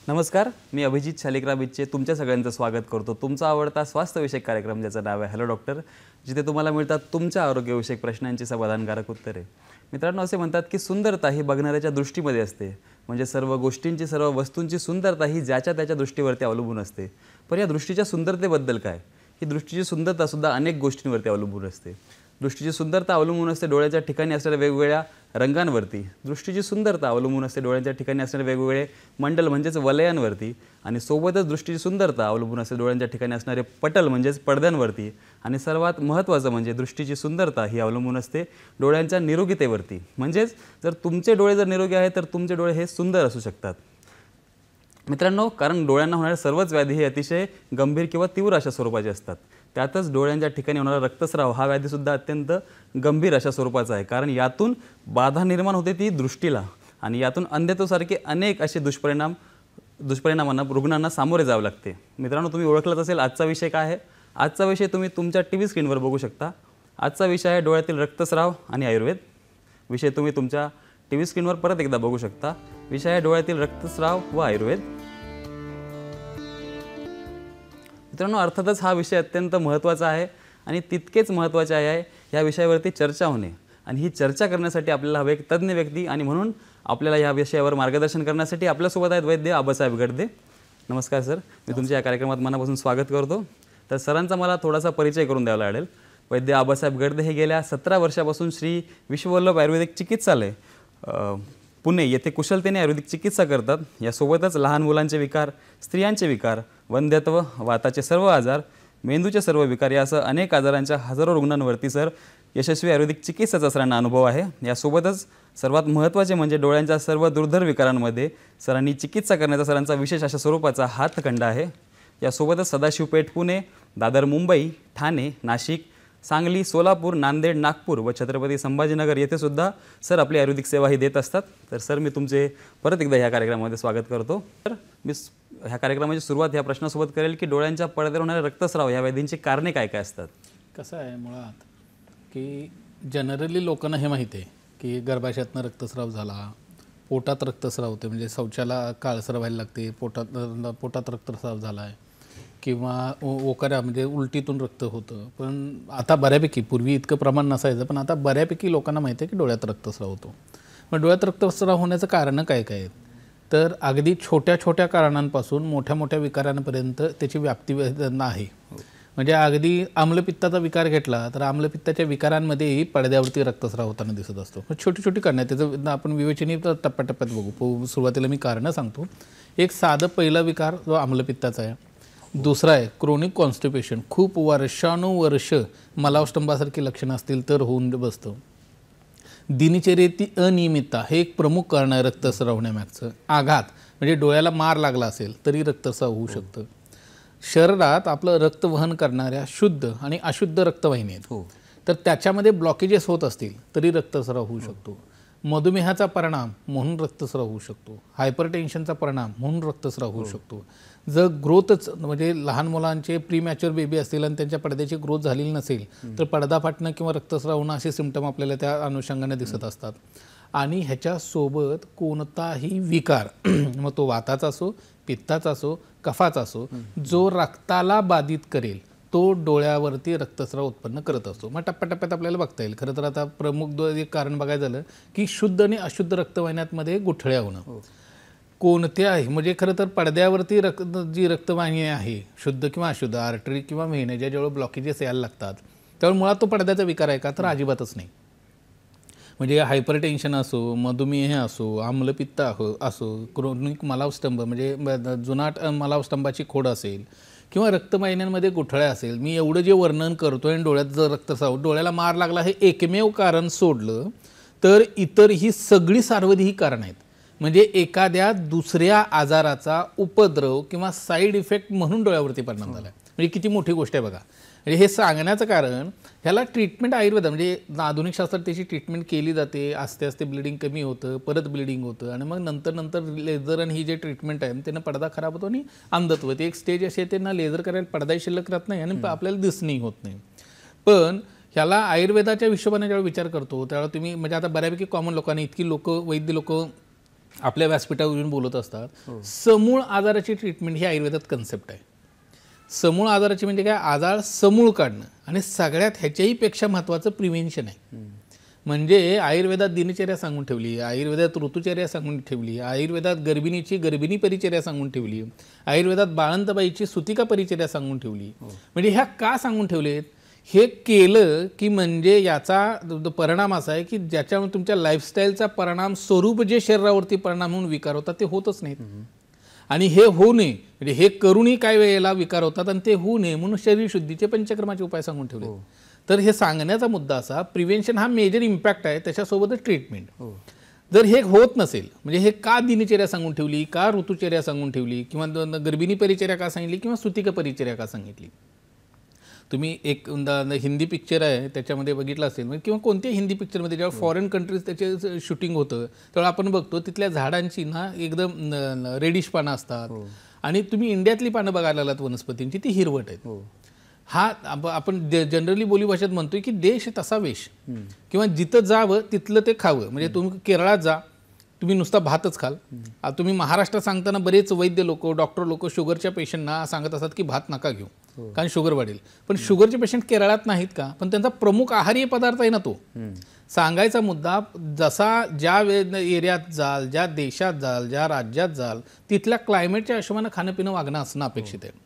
नमस्कार, मी अभिजित शालिग्राम तुमच्या सगळ्यांचं स्वागत करतो. तुमचा आवडता स्वास्थ्यविषयक कार्यक्रम ज्याचं नाव आहे हॅलो डॉक्टर, जिथे तुम्हाला मिळतात तुमच्या आरोग्यविषयक प्रश्नांची समाधानकारक उत्तरे. मित्रांनो, असे म्हणतात की सुंदरता ही बघणाऱ्याच्या दृष्टीमध्ये असते. म्हणजे सर्व गोष्टींची, सर्व वस्तूंची सुंदरता ही ज्याच्या त्याच्या दृष्टीवरती अवलंबून असते. पण या दृष्टीच्या सुंदरतेबद्दल काय? ही दृष्टीची सुंदरतासुद्धा अनेक गोष्टींवरती अवलंबून असते. दृष्टीची सुंदरता अवलंबून असते डोळ्याच्या ठिकाणी असणाऱ्या वेगवेगळ्या रंगांवरती. दृष्टीची सुंदरता अवलंबून असते डोळ्याच्या ठिकाणी असणारे वेगवेगळे मंडल म्हणजेच वलयांवरती. आणि सोबतच दृष्टीची सुंदरता अवलंबून असते डोळ्यांच्या ठिकाणी असणारे पटल म्हणजेच पडद्यांवरती. आणि सर्वात महत्त्वाचं म्हणजे दृष्टीची सुंदरता ही अवलंबून असते डोळ्यांच्या निरोगीतेवरती. म्हणजेच जर तुमचे डोळे जर निरोगी आहेत तर तुमचे डोळे हे सुंदर असू शकतात. मित्रांनो, कारण डोळ्यांना होणाऱ्या सर्वच व्याधी हे अतिशय गंभीर किंवा तीव्र अशा स्वरूपाचे असतात. त्यातच डोळ्यांच्या ठिकाणी होणारा रक्तस्राव हा व्याधीसुद्धा अत्यंत गंभीर अशा स्वरूपाचा आहे. कारण यातून बाधा निर्माण होते ती दृष्टीला, आणि यातून अंधत्वासारखे अनेक असे दुष्परिणामांना रुग्णांना सामोरे जावं लागते. मित्रांनो, तुम्ही ओळखलंच असेल आजचा विषय काय आहे. आजचा विषय तुम्ही तुमच्या TV स्क्रीनवर बघू शकता. आजचा विषय आहे डोळ्यातील रक्तस्राव आणि आयुर्वेद. विषय तुम्ही तुमच्या TV स्क्रीनवर परत एकदा बघू शकता. विषय आहे डोळ्यातील रक्तस्राव व आयुर्वेद. मित्रांनो, अर्थातच हा विषय अत्यंत महत्त्वाचा आहे आणि तितकेच महत्त्वाचे आहे ह्या विषयावरती चर्चा होणे. आणि ही चर्चा करण्यासाठी आपल्याला हवे एक तज्ज्ञ व्यक्ती, आणि म्हणून आपल्याला या विषयावर मार्गदर्शन करण्यासाठी आपल्यासोबत आहेत वैद्य आबासाहेब गडदे. नमस्कार सर, मी तुमच्या या कार्यक्रमात मनापासून स्वागत करतो. तर सरांचा मला थोडासा परिचय करून द्यावा लागेल. वैद्य आबासाहेब गडदे हे गेल्या 17 वर्षापासून श्री विश्ववल्लभ आयुर्वेदिक चिकित्सालय पुणे येथे कुशलतेने आयुर्वेदिक चिकित्सा करतात. यासोबतच लहान मुलांचे विकार, स्त्रियांचे विकार, वंध्यत्व, वाताचे सर्व आजार, मेंदूचे सर्व विकार यासह अनेक आजारांच्या हजारो रुग्णांवरती सर यशस्वी आयुर्वेदिक चिकित्साचा सरांना अनुभव आहे. यासोबतच सर्वात महत्त्वाचे म्हणजे डोळ्यांच्या सर्व दुर्धर विकारांमध्ये सरांनी चिकित्सा करण्याचा सरांचा विशेष अशा स्वरूपाचा हातखंडा आहे. यासोबतच सदाशिवपेठ पुणे, दादर मुंबई, ठाणे, नाशिक, सांगली, सोलापूर, नांदेड, नागपूर व छत्रपती संभाजीनगर येथे सुद्धा सर आपली आयुर्वेदिक सेवा ही देत असतात. तर सर, मी तुमचे परत एकदा ह्या कार्यक्रमामध्ये स्वागत करतो. तर मी ह्या कार्यक्रमाची सुरुवात ह्या प्रश्नासोबत करेल की डोळ्यांच्या पडद्यावर होणारे रक्तस्राव ह्या व्याधींची कारणे काय काय असतात? कसं आहे मुळात की जनरली लोकांना हे माहिती आहे की गर्भाशयातनं रक्तस्राव झाला, पोटात रक्तस्राव होते, म्हणजे शौचाला काळसर व्हायला लागते, पोटात रक्तस्राव झाला आहे, किंवा ओकाऱ्या म्हणजे उलटीतून रक्त होतं. पण आता बऱ्यापैकी, पूर्वी इतकं प्रमाण नसायचं, पण आता बऱ्यापैकी लोकांना माहिती आहे की डोळ्यात रक्तस्राव होतो. मग डोळ्यात रक्तस्राव होण्याचं कारणं काय काय आहेत? तर अगदी छोट्या छोट्या कारणांपासून मोठ्या मोठ्या विकारांपर्यंत त्याची व्याप्ती आहे. म्हणजे अगदी आम्लपित्ताचा विकार घेतला तर आम्लपित्ताच्या विकारांमध्येही पडद्यावरती रक्तस्राव होताना दिसत असतो. छोटी छोटी कारणं आहेत, त्याचं आपण विवेचनीय टप्प्याटप्प्यात बघू. सुरुवातीला मी कारणं सांगतो. एक साधं पहिला विकार जो आम्लपित्ताचा आहे. दुसरा आहे क्रोनिक कॉन्स्टिपेशन, खूप वर्षानुवर्ष मलावष्टंभासारखी लक्षणं असतील तर होऊन बसतं. दिनचर्येची अनियमितता हे एक प्रमुख कारण आहे रक्तस्राव होण्यामागचं. आघात म्हणजे डोळ्याला मार लागला असेल तरी रक्तस्राव होऊ शकतं. शरीरात आपलं रक्त वहन करणाऱ्या शुद्ध आणि अशुद्ध रक्तवाहिनी आहेत, तर त्याच्यामध्ये ब्लॉकेजेस होत असतील तरी रक्तस्राव होऊ शकतो. मधुमेहाचा परिणाम म्हणून रक्तस्राव होऊ शकतो. हायपरटेन्शनचा परिणाम म्हणून रक्तस्राव होऊ शकतो. जर ग्रोथच म्हणजे लहान मुलांचे प्रीमॅच्युअर बेबी असतील आणि त्यांच्या पडद्याची ग्रोथ झालेली नसेल तर पडदा फाटणं किंवा रक्तस्राव होणं असे सिम्पटम आपल्याला त्या अनुषंगाने दिसत असतात. आणि ह्याच्यासोबत कोणताही विकार मग तो वाताचा असो, पित्ताचा असो, कफाचा असो, जो रक्ताला बाधित करेल तो डोळ्यावरती रक्तस्राव उत्पन्न करत असतो. मग टप्प्याटप्प्यात आपल्याला बघता येईल. खरं तर आता प्रमुख एक कारण बघायचं झालं की शुद्ध आणि अशुद्ध रक्तवाहिन्यांमध्ये गुठळ्या होणं. कोणत्याही म्हणजे खरं तर पडद्यावरती जी रक्तवाहिनी आहे, शुद्ध किंवा अशुद्ध, आर्टरी किंवा व्हेन, ज्याच्याजवळ ब्लॉकेजेस यायला लागतात, त्यामुळे मुळात तो पडद्याचा विकार आहे का? तर अजिबातच नाही. म्हणजे हायपरटेन्शन असो, मधुमेह असो, आम्लपित्त असो, क्रोनिक मलावस्तंभ म्हणजे जुनाट मलावस्तंभाची खोड असेल, किंवा रक्तवाहिन्यांमध्ये गुठळ्या असेल. मी एवढं जे वर्णन करतोय आणि डोळ्यात जर रक्तस्राव, डोळ्याला मार लागला हे एकमेव कारण सोडलं तर इतर ही सगळी सार्वधी कारण आहेत. म्हणजे एखाद्या दुसऱ्या आजाराचा उपद्रव किंवा साईड इफेक्ट म्हणून डोळ्यावरती परिणाम झाला. म्हणजे किती मोठी गोष्ट आहे बघा. म्हणजे हे सांगण्याचं कारण ह्याला ट्रीटमेंट आयुर्वेद म्हणजे आधुनिक शास्त्रात त्याची ट्रीटमेंट केली जाते. आस्ते आस्ते ब्लिडिंग कमी होतं, परत ब्लिडिंग होतं, आणि मग नंतर लेझर आणि ही जे ट्रीटमेंट आहे त्यानं पडदा खराब होतो आणि अंधत्व. ते एक स्टेज अशी आहे, त्यांना लेझर करायला पडदाही शिल्लक राहत नाही आणि आपल्याला दिसणंही होत नाही. पण ह्याला आयुर्वेदाच्या हिशोबाने जेव्हा विचार करतो त्यावेळेला तुम्ही म्हणजे आता बऱ्यापैकी कॉमन लोकांनी, इतकी वैद्य लोक आपल्या व्यासपीठावर येऊन बोलत असतात, समूळ आजाराची ट्रीटमेंट ही आयुर्वेदात कन्सेप्ट आहे. समूळ आजाराची म्हणजे काय, आजार समूळ काढणं, आणि सगळ्यात ह्याच्याही पेक्षा महत्त्वाचं प्रिव्हेन्शन आहे. म्हणजे आयुर्वेदात दिनचर्या सांगून ठेवली, आयुर्वेदात ऋतुचर्या सांगून ठेवली, आयुर्वेदात गर्भिणी परिचर्या सांगून ठेवली, आयुर्वेदात बाळंतबाईची सुतिका परिचर्या सांगून ठेवली. म्हणजे ह्या का सांगून ठेवलेत, हे केलं की म्हणजे याचा परिणाम असा आहे की ज्याच्यामुळे तुमच्या लाईफस्टाईलचा परिणाम स्वरूप जे शरीरावरती परिणाम होऊन विकार होतात ते होतच नाहीत. आणि हे होऊ नये म्हणजे हे करूनही काय वेळेला विकार होतात आणि ते होऊ नये म्हणून शरीर शुद्धीचे पंचकर्माचे उपाय सांगून ठेवले. तर हे सांगण्याचा मुद्दा असा, प्रिव्हेन्शन हा मेजर इम्पॅक्ट आहे, त्याच्यासोबतच ट्रीटमेंट. जर हे होत नसेल, म्हणजे हे का दिनचर्या सांगून ठेवली, का ऋतुचर्या सांगून ठेवली, किंवा गर्भिणी परिचर्या का सांगितली, किंवा सुतिका परिचर्या का सांगितली. तुम्ही एक हिंदी पिक्चर आहे त्याच्यामध्ये बघितलं असेल, किंवा कोणत्याही हिंदी पिक्चरमध्ये जेव्हा फॉरेन कंट्रीज त्याचे शूटिंग होतं तेव्हा आपण बघतो तिथल्या झाडांची ना एकदम रेडिश पानं असतात, आणि तुम्ही इंडियातली पानं बघायला लागलात वनस्पतींची, ती हिरवट आहेत. हा आपण जनरली बोलीभाषेत म्हणतोय की देश तसा वेश, किंवा जिथं जावं तिथलं ते खावं. म्हणजे तुम्ही केरळात जा, तुम्ही नुसता भातच खाल. तुम्ही महाराष्ट्रात सांगताना बरेच वैद्य लोक, डॉक्टर लोक शुगरच्या पेशंटना सांगत असतात की भात नका घेऊ कारण शुगर वाढेल. पण शुगरचे पेशंट केरळात नाहीत का, पण त्यांचा प्रमुख आहारी पदार्थ आहे ना तो. सांगायचा मुद्दा, जसा ज्या एरियात जाल, ज्या देशात जाल, ज्या राज्यात जाल, तिथल्या क्लायमेटच्या हिशोबानं खाणं पिणं वागणं असणं अपेक्षित आहे.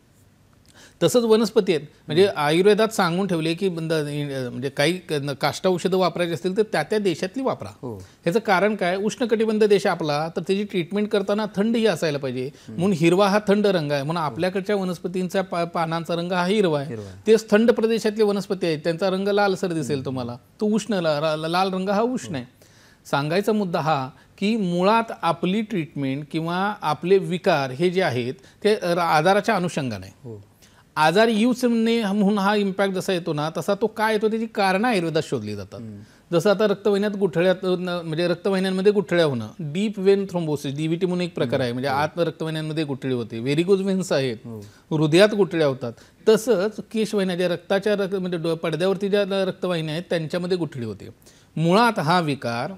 तसंच वनस्पती आहेत, म्हणजे आयुर्वेदात सांगून ठेवले की म्हणजे काही काष्टा औषधं वापरायची असतील तर त्या त्या देशातली वापरा. ह्याचं कारण काय, उष्णकटिबंध देश आपला, तर त्याची ट्रीटमेंट करताना थंडही असायला पाहिजे. म्हणून हिरवा हा थंड रंग आहे, म्हणून आपल्याकडच्या वनस्पतींचा पानांचा रंग हा हिरवा आहे. तेच थंड प्रदेशातले वनस्पती आहेत त्यांचा रंग लालसर दिसेल तुम्हाला, तो उष्ण लाल रंग हा उष्ण आहे. सांगायचा मुद्दा हा की मुळात आपली ट्रीटमेंट किंवा आपले विकार हे जे आहेत ते आजाराच्या अनुषंगाने आहे. आजार येऊच म्हणून हा इम्पॅक्ट जसा येतो ना, तसा तो काय येतो त्याची कारणं आयुर्वेदात शोधली जातात. जसं आता रक्तवाहिन्यात गुठळ्यात म्हणजे रक्तवाहिन्यांमध्ये गुठळ्या होणं, डीप वेन थ्रोम्बोसिस, डीव्हीटी म्हणून एक प्रकार आहे, म्हणजे आत रक्तवाहिन्यांमध्ये गुठळी होते. व्हेरिकोज वेन्स आहेत, हृदयात गुठळ्या होतात. तसंच केशवाहिन्या ज्या रक्ताच्या म्हणजे पडद्यावरती ज्या रक्तवाहिन्या आहेत त्यांच्यामध्ये गुठळी होते. मुळात हा विकार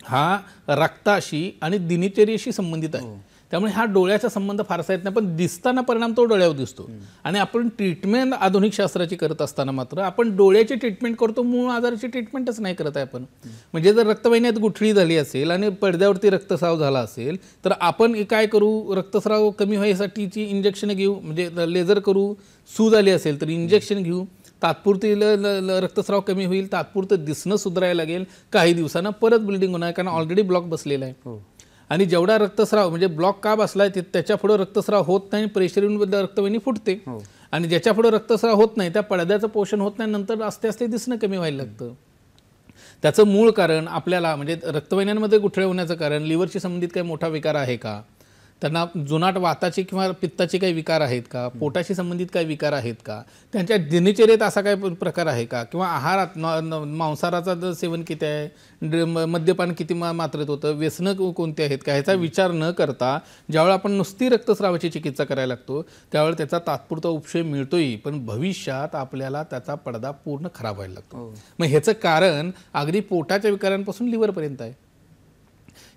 हा रक्ताशी आणि दिनचर्येशी संबंधित आहे. त्यामुळे हा डोळ्याचा संबंध फारसा येत नाही, पण दिसताना परिणाम तो डोळ्यावर दिसतो. आणि आपण ट्रीटमेंट आधुनिक शास्त्राची करत असताना मात्र आपण डोळ्याची ट्रीटमेंट करतो, मूळ आजाराची ट्रीटमेंटच नाही करत आहे आपण. म्हणजे जर रक्तवाहिन्यात गुठळी झाली असेल आणि पडद्यावरती रक्तस्राव झाला असेल तर आपण काय करू, रक्तस्राव कमी व्हायसाठीची इंजेक्शन घेऊ, म्हणजे लेझर करू. सूज आली असेल तर इंजेक्शन घेऊ, तात्पुरती रक्तस्राव कमी होईल, तात्पुरतं दिसणं सुधारायला लागेल, काही दिवसांना परत ब्लिडिंग होणार कारण ऑलरेडी ब्लॉक बसलेला आहे. आणि जेवढा रक्तस्राव म्हणजे ब्लॉक का बसलाय त्याच्या पुढे रक्तस्राव होत नाही, प्रेशर येऊन रक्तवाहिनी फुटते. आणि ज्याच्या पुढे रक्तस्राव होत नाही त्या पडद्याचं पोषण होत नाही, नंतर आस्ते आस्ते दिसणं कमी व्हायला लागतं. त्याचं मूळ कारण आपल्याला म्हणजे रक्तवाहिन्यांमध्ये गुठळे होण्याचं कारण लिव्हरशी संबंधित काही मोठा विकार आहे का, त्यांना जुनाट वाताचे किंवा पित्ताचे काही विकार आहेत का, पोटाशी संबंधित काही विकार आहेत का, त्यांच्या दिनचर्येत असा काही प्रकार आहे का, किंवा आहारात मांसाहाराचं सेवन किती आहे, मद्यपान किती मात्रेत होतं, व्यसनं कोणती आहेत का, ह्याचा विचार न करता ज्यावेळेला आपण नुसती रक्तस्रावाची चिकित्सा करायला लागतो त्यावेळेला त्याचा तात्पुरता उपशय मिळतोही, पण भविष्यात आपल्याला त्याचा पडदा पूर्ण खराब व्हायला लागतो. मग ह्याचं कारण अगदी पोटाच्या विकारांपासून लिव्हरपर्यंत आहे.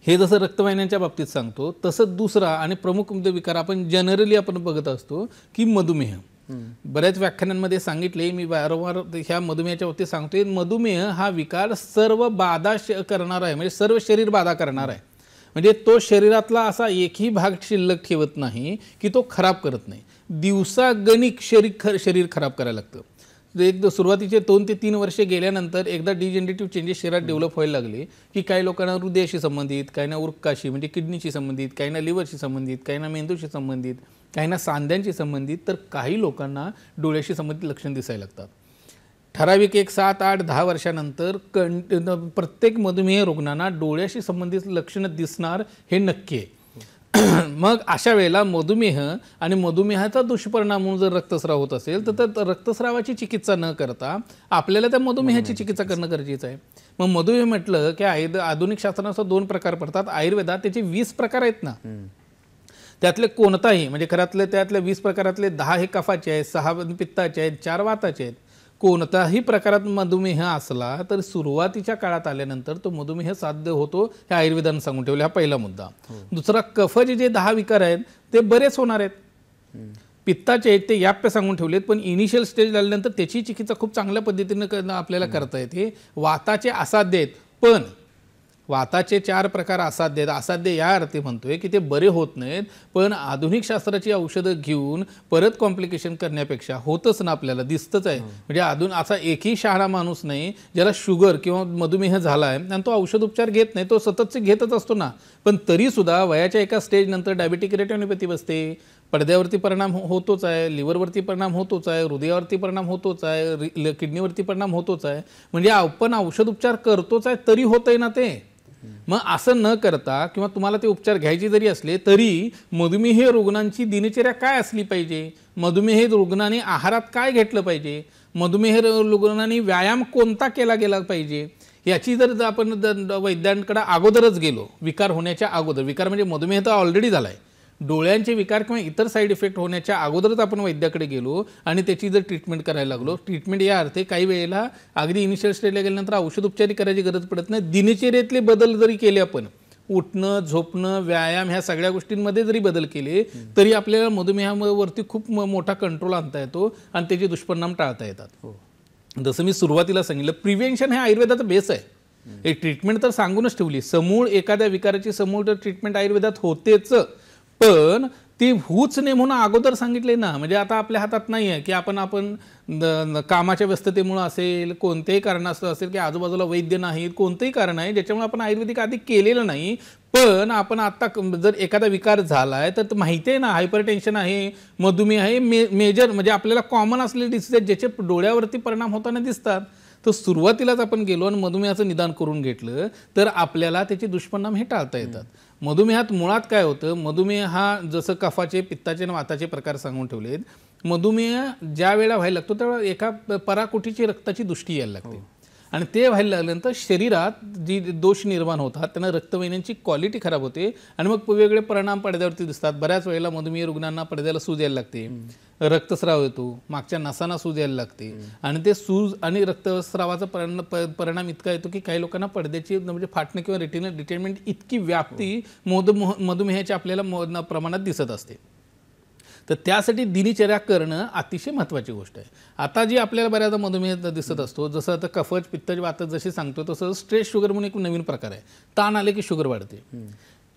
हे जसं रक्तवाहिन्यांच्या बाबतीत सांगतो तसंच दुसरा आणि प्रमुख विकार आपण जनरली आपण बघत असतो की मधुमेह. बऱ्याच व्याख्यानांमध्ये सांगितले, मी वारंवार ह्या मधुमेहाच्या बाबतीत सांगतोय, मधुमेह हा विकार सर्व बाधा करणारा आहे, म्हणजे सर्व शरीर बाधा करणार आहे. म्हणजे तो शरीरातला असा एकही भाग शिल्लक ठेवत नाही की तो खराब करत नाही. दिवसागणिक शरीर खराब करायला लागतं. एक सुरुवातीचे 2 ते 3 वर्षे गेल्यानंतर एकदा डिजेनरेटिव्ह चेंजेस शरीरात डेव्हलप व्हायला लागले की काही लोकांना हृदयाशी संबंधित, काहींना उर्काशी म्हणजे किडनीशी संबंधित, काहींना लिव्हरशी संबंधित, काहींना मेंदूशी संबंधित, काहींना सांध्यांशी संबंधित, तर काही लोकांना डोळ्याशी संबंधित लक्षण दिसायला लागतात. ठराविक 1 7 8 10 वर्षानंतर प्रत्येक मधुमेह रुग्णांना डोळ्याशी संबंधित लक्षणं दिसणार हे नक्की आहे. मग अशा वेळेला मधुमेह आणि मधुमेहाचा दुष्परिणाम म्हणून जर रक्तस्राव होत असेल तर रक्तस्रावाची चिकित्सा न करता आपल्याला त्या मधुमेहाची चिकित्सा करणं गरजेचं आहे. मग मधुमेह म्हटलं की आधुनिक शास्त्रानुसार 2 प्रकार पडतात. आयुर्वेदात त्याचे 20 प्रकार आहेत ना, त्यातले कोणताही म्हणजे त्यातल्या 20 प्रकारातले 10 हे कफाचे आहेत, 6 पित्ताचे आहेत, 4 वाताचे आहेत. कोणताही प्रकारात मधुमेह असला तर सुरुवातीच्या काळात आल्यानंतर तो मधुमेह साध्य होतो हे आयुर्वेदानं सांगून ठेवले, हा पहिला मुद्दा. दुसरा, कफचे जे 10 विकार आहेत ते बरेच होणार आहेत. पित्ताचे आहेत ते याप्य सांगून ठेवलेत, पण इनिशियल स्टेज आल्यानंतर त्याची चिकित्सा खूप चांगल्या पद्धतीने आपल्याला करता येते. वाताचे असाध्य आहेत, पण वाताचे 4 प्रकार असाध्य आहेत. असाध्य या अर्थी म्हणतोय की ते बरे होत नाहीत, पण आधुनिक शास्त्राची औषधं घेऊन परत कॉम्प्लिकेशन करण्यापेक्षा होतच ना, आपल्याला दिसतच आहे. म्हणजे असा एकही शहाणा माणूस नाही ज्याला शुगर किंवा मधुमेह झाला आहे आणि तो औषध उपचार घेत नाही, तो सततचे घेतच असतो ना. पण तरीसुद्धा वयाच्या एका स्टेज नंतर डायबेटिक रेटिनोपॅथी बसते, पडद्यावरती परिणाम होतोच आहे, लिव्हरवरती परिणाम होतोच आहे, हृदयावरती परिणाम होतोच आहे, किडनीवरती परिणाम होतोच आहे. म्हणजे आपण औषध उपचार करतोच आहे तरी होतंय ना ते. मग असं न करता किंवा तुम्हाला ते उपचार घ्यायचे जरी असले तरी मधुमेह रुग्णांची दिनचर्या काय असली पाहिजे, मधुमेह रुग्णांनी आहारात काय घेतलं पाहिजे, मधुमेह रुग्णांनी व्यायाम कोणता केला गेला पाहिजे, याची जर आपण वैद्यांकडे अगोदरच गेलो, विकार होण्याच्या अगोदर, विकार म्हणजे मधुमेह तर ऑलरेडी झाला आहे, डोळ्यांचे विकार किंवा इतर साईड इफेक्ट होण्याच्या अगोदरच आपण वैद्याकडे गेलो आणि त्याची जर ट्रीटमेंट करायला लागलो. ट्रीटमेंट या अर्थे काही वेळेला अगदी इनिशियल स्टेजला गेल्यानंतर औषध उपचारी करायची गरज पडत नाही. दिनचर्येतले बदल जरी केले, आपण उठणं, झोपणं, व्यायाम ह्या सगळ्या गोष्टींमध्ये जरी बदल केले तरी आपल्याला मधुमेहावरती खूप मोठा कंट्रोल आणता येतो आणि त्याचे दुष्परिणाम टाळता येतात. जसं मी सुरुवातीला सांगितलं, प्रिव्हेन्शन हे आयुर्वेदाचा बेस आहे. एक ट्रीटमेंट तर सांगूनच ठेवली, समूळ एखाद्या विकाराची समूळ तर ट्रीटमेंट आयुर्वेदात होतेच, पण ती होऊच नाही म्हणून अगोदर सांगितले ना. म्हणजे आता आपल्या हातात नाही आहे की आपण कामाच्या व्यस्ततेमुळे असेल, कोणत्याही कारणास्तव असेल की आजूबाजूला वैद्य नाहीत, कोणतंही कारण आहे ज्याच्यामुळे आपण आयुर्वेदिक आधी केलेलं नाही. पण आपण आता जर एखादा विकार झालाय तर माहिती आहे ना, हायपरटेन्शन आहे, मधुमेह आहे, मेजर म्हणजे आपल्याला कॉमन असलेले डिसीज आहेत ज्याचे डोळ्यावरती परिणाम होताना दिसतात. तर सुरुवातीलाच आपण गेलो आणि मधुमेहाचं निदान करून घेतलं तर आपल्याला त्याचे दुष्परिणाम हे टाळता येतात. मधुमेहात मुळात काय होतं, मधुमेह हा जसं कफाचे, पित्ताचे आणि वाताचे प्रकार सांगून ठेवलेत. मधुमेह ज्या वेळेला व्हायला लागतो त्यावेळेला एका पराकोटीची रक्ताची दृष्टी यायला लागते आणि ते व्हायला लागल्यानंतर शरीरात जी दोष निर्माण होतात त्यांना रक्तवाहिन्यांची क्वालिटी खराब होते आणि मग वेगवेगळे परिणाम पडद्यावरती दिसतात. बऱ्याच वेळेला मधुमेह रुग्णांना पडद्याला सूज यायला लागते, रक्तस्राव येतो, मागच्या नसांना सूज यायला लागते आणि ते सूज आणि रक्तस्रावाचा परिणाम इतका येतो की काही लोकांना पडद्याची म्हणजे फाटणं किंवा रेटिनल डिटेनमेंट इतकी व्याप्ती मधुमेहाच्या आपल्याला प्रमाणात दिसत असते. तर त्यासाठी दिनचर्या करणं अतिशय महत्त्वाची गोष्ट आहे. आता जी आपल्याला बऱ्याचदा मधुमेह दिसत असतो, जसं आता कफच, पित्तज, वात जसे सांगतो तसं स्ट्रेस शुगर म्हणून एक नवीन प्रकार आहे. ताण आले की शुगर वाढते.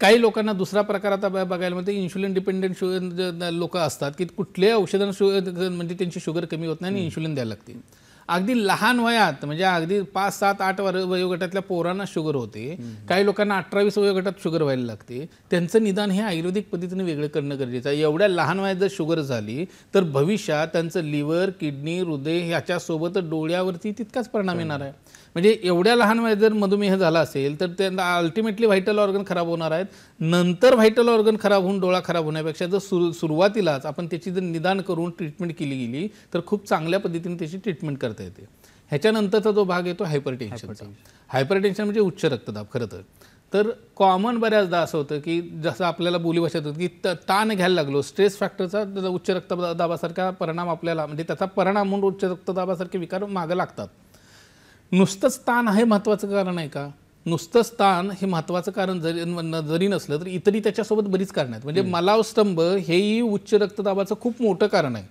काही लोकांना दुसरा प्रकार आता बघायला मिळते, इन्शुलिन डिपेंडेंट शुगर लोक असतात की कुठल्याही औषधांना म्हणजे त्यांची शुगर कमी होत नाही आणि इन्शुलिन द्यायला लागते. अगदी लहान वयात म्हणजे अगदी 5, 7, 8 वयोगटातल्या पोरांना शुगर होते. काही लोकांना 18, 20 वयोगटात शुगर व्हायला लागते. त्यांचं निदान हे आयुर्वेदिक पद्धतीने वेगळं करणं गरजेचं आहे. एवढ्या लहान वयात जर शुगर झाली तर भविष्यात त्यांचं लिव्हर, किडनी, हृदय ह्याच्यासोबत डोळ्यावरती तितकाच परिणाम येणार आहे. म्हणजे एवढ्या लहान वयात जर मधुमेह झाला असेल तर त्यांना अल्टिमेटली व्हायटल ऑर्गन खराब होणार आहेत. नंतर व्हायटल ऑर्गन खराब होऊन डोळा खराब होण्यापेक्षा जर सुरुवातीलाच आपण त्याची जर निदान करून ट्रीटमेंट केली गेली तर खूप चांगल्या पद्धतीने त्याची ट्रीटमेंट करता येते. ह्याच्यानंतरचा जो भाग येतो हायपरटेन्शनचा. हायपरटेन्शन म्हणजे उच्च रक्तदाब. खरं तर कॉमन बऱ्याचदा असं होतं की जसं आपल्याला बोलीभाषेत होतं की ताण घ्यायला लागलो, स्ट्रेस फॅक्टरचा उच्च रक्तदाबासारखा परिणाम आपल्याला म्हणजे त्याचा परिणाम म्हणून उच्च रक्तदाबासारखे विकार मागं लागतात. नुसतंच ताण हे महत्त्वाचं कारण आहे का? नुसतंच ताण हे महत्त्वाचं कारण जरी नसलं तरी इतरही त्याच्यासोबत बरीच कारणं आहेत. म्हणजे मलावस्तंभ हेही उच्च रक्तदाबाचं खूप मोठं कारण आहे.